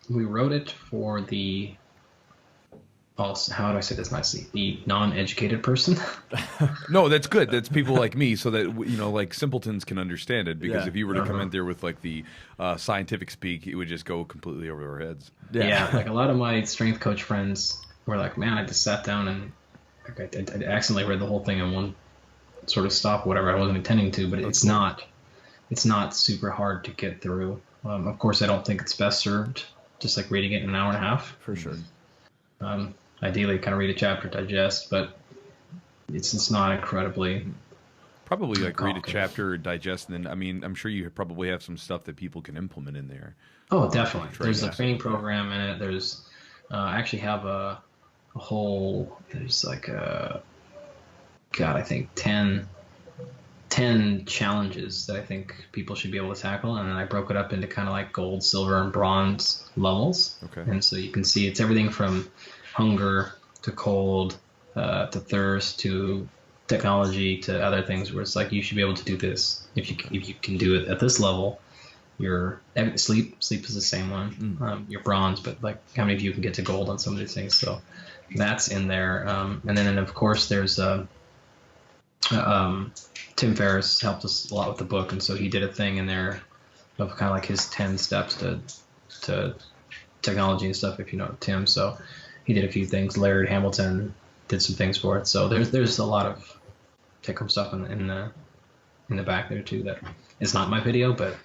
we wrote it for the, also, how do I say this nicely? The non-educated person. No, that's good. That's people like me, so that like simpletons can understand it. Because Yeah. if you were to come in there with like the scientific speak, it would just go completely over our heads. Yeah, like a lot of my strength coach friends were like, "Man, I just sat down and like, I accidentally read the whole thing in one sort of stop, whatever. I wasn't intending to, but it's not super hard to get through. Of course, I don't think it's best served just like reading it in an hour and a half. For sure. Ideally, kind of read a chapter, digest, but it's not incredibly. Probably like read a Okay. chapter or digest, and then I'm sure you probably have some stuff that people can implement in there. Oh, definitely. Training There's a stuff. training program in it. There's I actually have a whole. There's like I think 10 challenges that I think people should be able to tackle, and then I broke it up into kind of like gold, silver, and bronze levels. Okay. And so you can see it's everything from hunger to cold to thirst to technology to other things where it's like you should be able to do this if you can do it at this level. Your sleep is the same one. Your bronze, but like how many of you can get to gold on some of these things? So that's in there. And then of course there's Tim Ferriss helped us a lot with the book, and so he did a thing in there of kind of like his 10 steps to technology and stuff. If you know Tim, so he did a few things. Laird Hamilton did some things for it. So there's a lot of take-home stuff in the back there too. That is not my video, but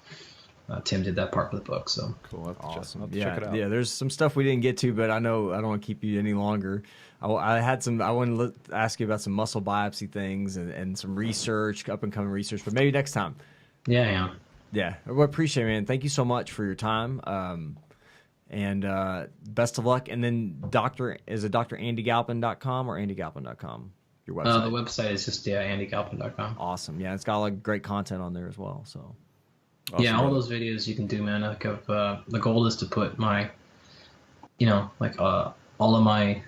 Tim did that part for the book. So Cool. I'll have to Awesome. I'll have to Yeah, check it out. yeah. There's some stuff we didn't get to, but I know I don't want to keep you any longer. I had some. I wanted to ask you about some muscle biopsy things and some research, up and coming research, but maybe next time. yeah. Yeah, I appreciate it, man. Thank you so much for your time. And best of luck. And then is it DrAndyGalpin.com or AndyGalpin.com? Your website. The website is just AndyGalpin.com. Awesome. Yeah, it's got a lot of great content on there as well. So Yeah, all brother. those videos you can do, man. Like the goal is to put my, all of my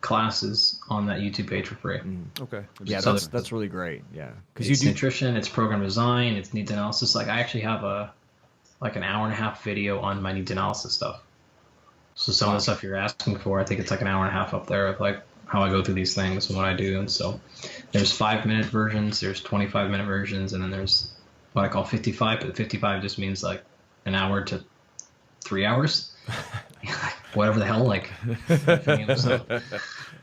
classes on that YouTube page for free. Okay. yeah, So that's really great. Yeah, because It's nutrition, it's program design, it's needs analysis. Like I actually have an hour and a half video on my needs analysis stuff. So some of the stuff you're asking for, I think it's like an hour and a half up there of like how I go through these things and what I do. And so there's 5-minute versions, there's 25-minute versions, and then there's what I call 55. But 55 just means like an hour to 3 hours, whatever the hell. Like, so,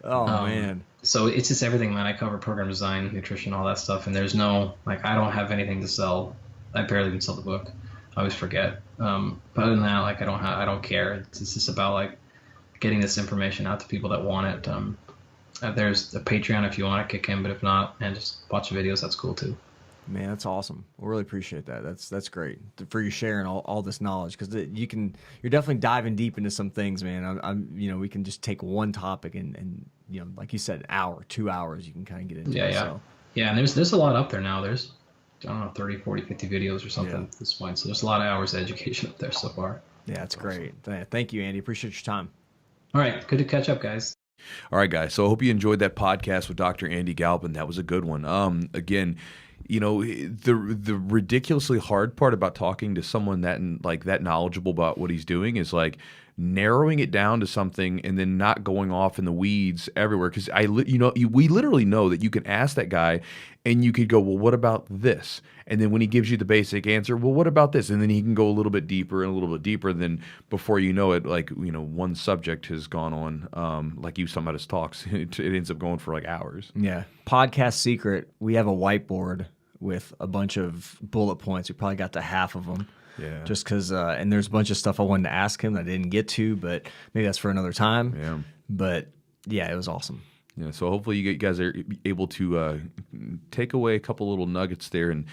man, so it's just everything, man. I cover program design, nutrition, all that stuff, and there's no like I don't have anything to sell. I barely even sell the book. I always forget. But other than that, like I don't care. It's just about like getting this information out to people that want it. There's a Patreon if you want to kick in, but if not, and just watch the videos, that's cool too. man, that's awesome. We really appreciate that. That's great for you sharing all this knowledge because you're definitely diving deep into some things, man. We can just take one topic and like you said, an hour, 2 hours, you can kind of get into. Yeah, it, yeah. So. Yeah, and there's a lot up there now. There's, I don't know, 30, 40, 50 videos or something Yeah. at this point. So there's a lot of hours of education up there so far. Yeah, that's great. Thank you, Andy. Appreciate your time. All right, good to catch up, guys. All right, guys. So I hope you enjoyed that podcast with Dr. Andy Galpin. That was a good one. Again, the ridiculously hard part about talking to someone that knowledgeable about what he's doing is like narrowing it down to something and then not going off in the weeds everywhere. Because we literally know that you can ask that guy and you could go, well, what about this? And then when he gives you the basic answer, well, what about this? And then he can go a little bit deeper and a little bit deeper. And then before you know it, one subject has gone on, like you some of his talks, it ends up going for like hours. Yeah. Podcast secret. We have a whiteboard with a bunch of bullet points. We probably got to half of them. Yeah. Just because, and there's a bunch of stuff I wanted to ask him that I didn't get to, but maybe that's for another time. Yeah. But yeah, it was awesome. Yeah, so hopefully you guys are able to take away a couple little nuggets there and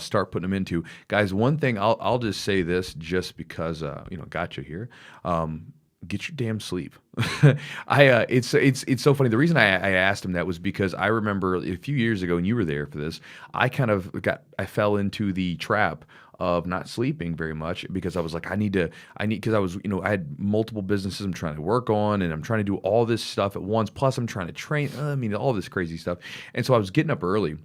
start putting them into. Guys, one thing I'll just say this just because got you here. Get your damn sleep. It's so funny. The reason I asked him that was because I remember a few years ago, and you were there for this. I fell into the trap of not sleeping very much because I was like, because I was, I had multiple businesses I'm trying to work on and I'm trying to do all this stuff at once. Plus I'm trying to train, all this crazy stuff. And so I was getting up early,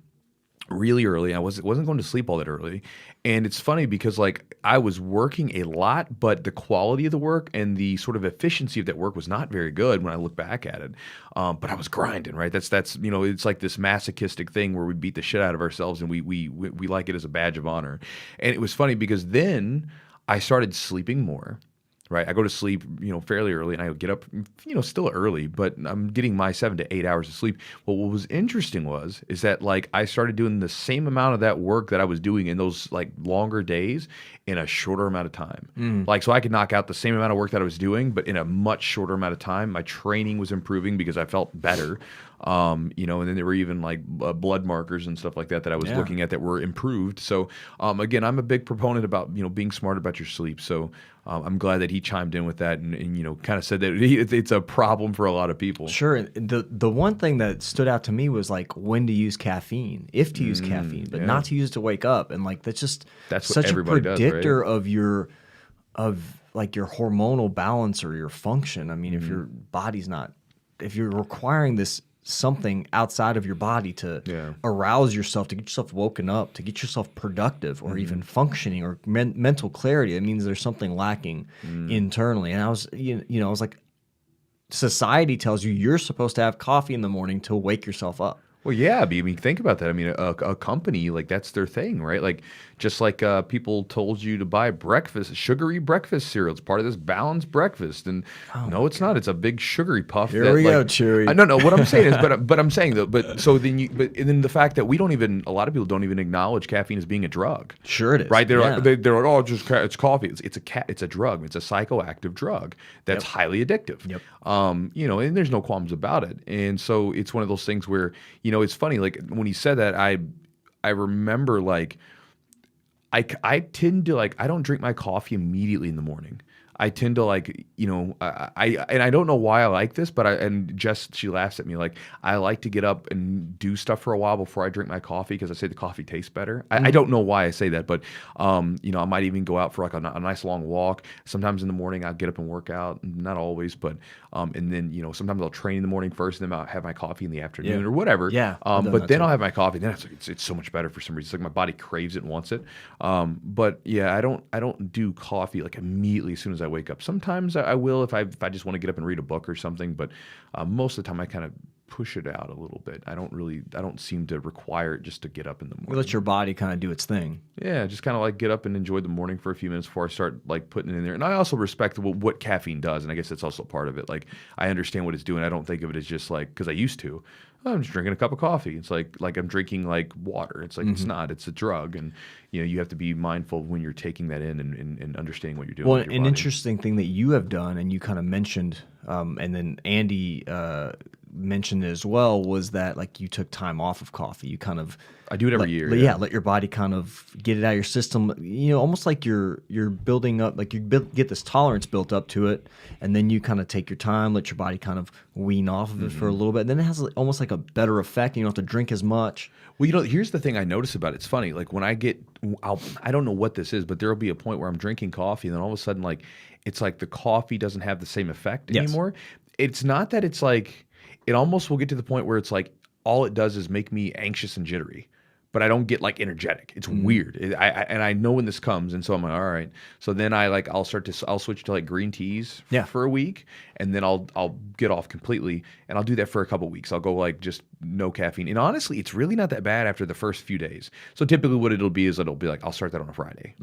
really early. I wasn't going to sleep all that early. And it's funny because like I was working a lot, but the quality of the work and the sort of efficiency of that work was not very good when I look back at it. But I was grinding, right? That's it's like this masochistic thing where we beat the shit out of ourselves and we like it as a badge of honor. And it was funny because then I started sleeping more. Right, I go to sleep, fairly early, and I get up, still early, but I'm getting my 7 to 8 hours of sleep. Well, what was interesting is that like I started doing the same amount of that work that I was doing in those like longer days in a shorter amount of time. Like, so I could knock out the same amount of work that I was doing, but in a much shorter amount of time. My training was improving because I felt better. And then there were even like blood markers and stuff like that I was looking at that were improved. So again, I'm a big proponent about being smart about your sleep. So I'm glad that he chimed in with that and kind of said that it's a problem for a lot of people. Sure. And the one thing that stood out to me was like when to use caffeine, if to use caffeine, but not to use it to wake up. And like that's what such a predictor does, right? of like your hormonal balance or your function. I mean, if your body's not, if you're requiring this something outside of your body to arouse yourself, to get yourself woken up, to get yourself productive or even functioning or mental clarity, it means there's something lacking internally. And I was, I was like, society tells you you're supposed to have coffee in the morning to wake yourself up. Well, yeah, I mean, think about that. I mean, a company, like, that's their thing, right? Like, just like people told you to buy sugary breakfast cereal. It's part of this balanced breakfast. And no, it's not. It's a big sugary puff. Here we go, Chewy. No, what I'm saying is, but I'm saying though, and then the fact that a lot of people don't even acknowledge caffeine as being a drug. Sure it is. Right? They're like, oh, it's coffee. It's a drug. It's a psychoactive drug that's highly addictive. Yep. And there's no qualms about it. And so it's one of those things where, it's funny, like when he said that, I remember like I tend to like I don't drink my coffee immediately in the morning. I tend to like, I don't know why I like this, but she laughs at me. Like, I like to get up and do stuff for a while before I drink my coffee because I say the coffee tastes better. I don't know why I say that, but, I might even go out for like a nice long walk. Sometimes in the morning I'll get up and work out. Not always, but, and then, sometimes I'll train in the morning first and then I'll have my coffee in the afternoon or whatever. Yeah. But then I'll have my coffee. Then it's so much better for some reason. It's like my body craves it and wants it. But yeah, I don't do coffee like immediately as soon as I wake up. Sometimes I will if I just want to get up and read a book or something, but most of the time I kind of push it out a little bit. I don't seem to require it just to get up in the morning. You let your body kind of do its thing. Yeah, just kind of like get up and enjoy the morning for a few minutes before I start like putting it in there. And I also respect what caffeine does, and I guess that's also part of it. Like I understand what it's doing. I don't think of it as just like, because I used to. I'm just drinking a cup of coffee. It's like I'm drinking like water. It's like it's not. It's a drug, and you have to be mindful when you're taking that in and understanding what you're doing. Well, with your an body. Interesting thing that you have done, and you kind of mentioned, and then Andy mentioned it as well, was that like you took time off of coffee. You kind of I do it every year. Yeah, let your body kind of get it out of your system. Almost like you're building up, like get this tolerance built up to it, and then you kind of take your time, let your body kind of wean off of it for a little bit. And then it has almost like a better effect. You don't have to drink as much. Well, here's the thing I notice about it. It's funny. Like when I don't know what this is, but there'll be a point where I'm drinking coffee, and then all of a sudden, like it's like the coffee doesn't have the same effect anymore. It's not that it's like. It almost will get to the point where it's like all it does is make me anxious and jittery, but I don't get like energetic. It's weird. And I know when this comes, and so I'm like, all right. So then I'll switch to like green teas for a week, and then I'll get off completely, and I'll do that for a couple weeks. I'll go like just no caffeine, and honestly, it's really not that bad after the first few days. So typically, what it'll be like I'll start that on a Friday.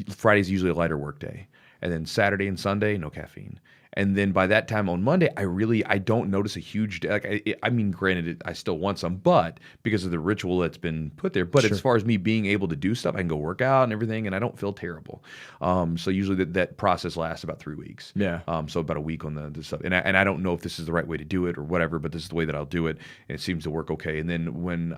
Friday's usually a lighter work day, and then Saturday and Sunday no caffeine. And then by that time on Monday, I don't notice a huge, like, I mean, granted, I still want some, but because of the ritual that's been put there. But as far as me being able to do stuff, I can go work out and everything, and I don't feel terrible. So usually that process lasts about 3 weeks. Yeah. So about a week on the stuff. And I don't know if this is the right way to do it or whatever, but this is the way that I'll do it. And it seems to work okay. And then when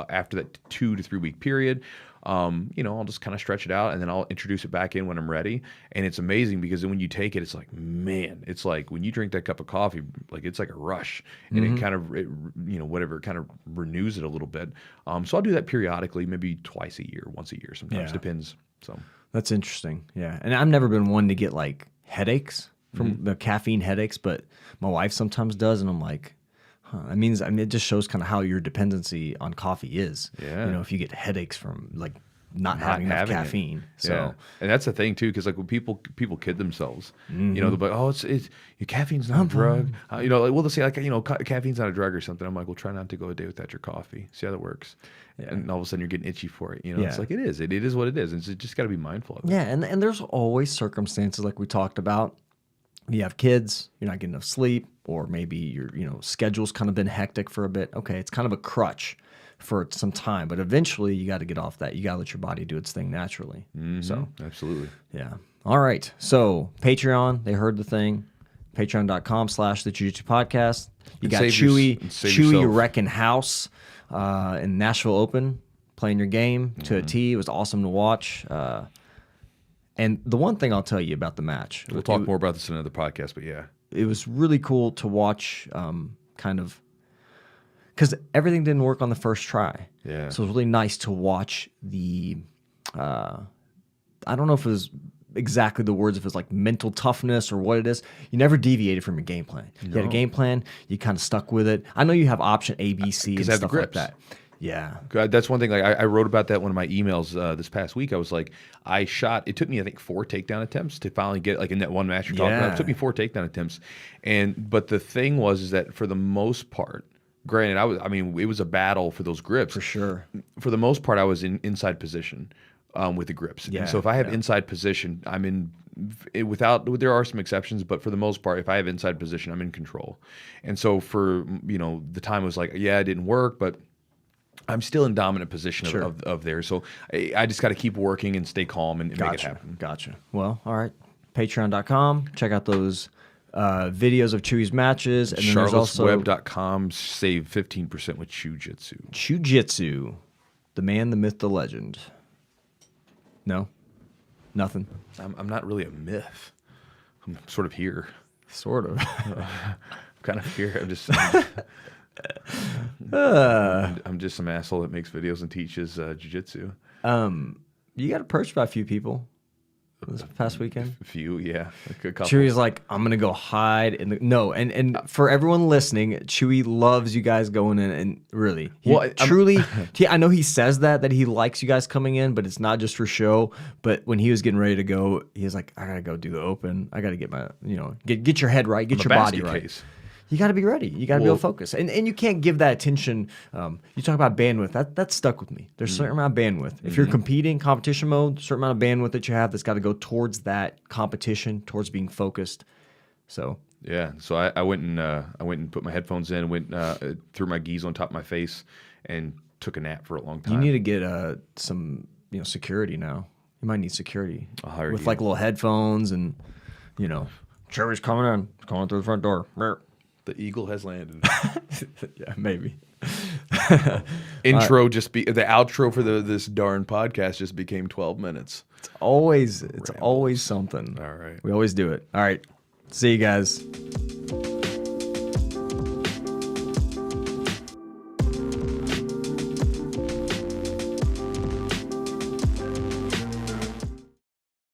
after that 2 to 3 week period, I'll just kind of stretch it out and then I'll introduce it back in when I'm ready. And it's amazing because then when you take it, it's like, man, it's like when you drink that cup of coffee, like it's like a rush, and it kind of, whatever, it kind of renews it a little bit. So I'll do that periodically, maybe twice a year, once a year, sometimes depends. So that's interesting. Yeah. And I've never been one to get like headaches from the caffeine headaches, but my wife sometimes does. And I'm like, it just shows kind of how your dependency on coffee is. Yeah. If you get headaches from like not having enough caffeine. So, yeah. And that's the thing too, because like when people kid themselves, they'll be like, oh, it's caffeine's not a drug. They'll say like, caffeine's not a drug or something. I'm like, well, try not to go a day without your coffee. See how that works. Yeah. And all of a sudden you're getting itchy for it. It's like it is what it is. And so you just got to be mindful of it. Yeah, and there's always circumstances like we talked about. You have kids, you're not getting enough sleep, or maybe your schedule's kind of been hectic for a bit. Okay, it's kind of a crutch for some time, but eventually you got to get off that. You got to let your body do its thing naturally. So absolutely. Yeah. All right. So Patreon, they heard the thing. Patreon.com/the Jiu-Jitsu podcast. You got Chewy wrecking house in Nashville Open, playing your game to a T. It was awesome to watch. And the one thing I'll tell you about the match, we'll talk more about this in another podcast, but yeah, it was really cool to watch, kind of, because everything didn't work on the first try. Yeah. So it was really nice to watch the, I don't know if it was exactly the words, if it's like mental toughness or what it is. You never deviated from your game plan. You had a game plan, you kind of stuck with it. I know you have option A, B, C, and stuff like that. Yeah. That's one thing. Like I wrote about that in one of my emails this past week. I was like, it took me, I think, 4 takedown attempts to finally get, like in that one match you're talking about. It took me 4 takedown attempts. But the thing is that for the most part, granted, it was a battle for those grips. For sure. For the most part, I was in inside position with the grips. Yeah. And so if I have inside position, I'm in, there are some exceptions, but for the most part, if I have inside position, I'm in control. And so for, the time was like, yeah, it didn't work, but I'm still in dominant position of there. So I just got to keep working and stay calm and make it happen. Gotcha. Well, all right. Patreon.com. Check out those videos of Chewy's matches. And then there's also charlottesweb.com. Save 15% with Chewjitsu. Chewjitsu. The man, the myth, the legend. No? Nothing? I'm not really a myth. I'm sort of here. Sort of. I'm kind of here. I'm just some asshole that makes videos and teaches jiu-jitsu. You got approached by a few people this past weekend. A few, yeah. A couple. Chewy's like, I'm gonna go hide in the and for everyone listening, Chewy loves you guys going in, and really, I know he says that he likes you guys coming in, but it's not just for show. But when he was getting ready to go, he was like, I gotta go do the open. I gotta get my get your head right, get your body right. Case. You got to be ready. You got to be able to focus. And you can't give that attention. You talk about bandwidth. That stuck with me. There's a certain amount of bandwidth. If you're competing, competition mode, certain amount of bandwidth that you have that's got to go towards that competition, towards being focused. So yeah. So I went and put my headphones in, went threw my gis on top of my face, and took a nap for a long time. You need to get some security now. You might need security with like little headphones and Chewy's coming through the front door. The eagle has landed. Yeah, maybe. The outro for this darn podcast just became 12 minutes. It's always something. All right. We always do it. All right. See you guys.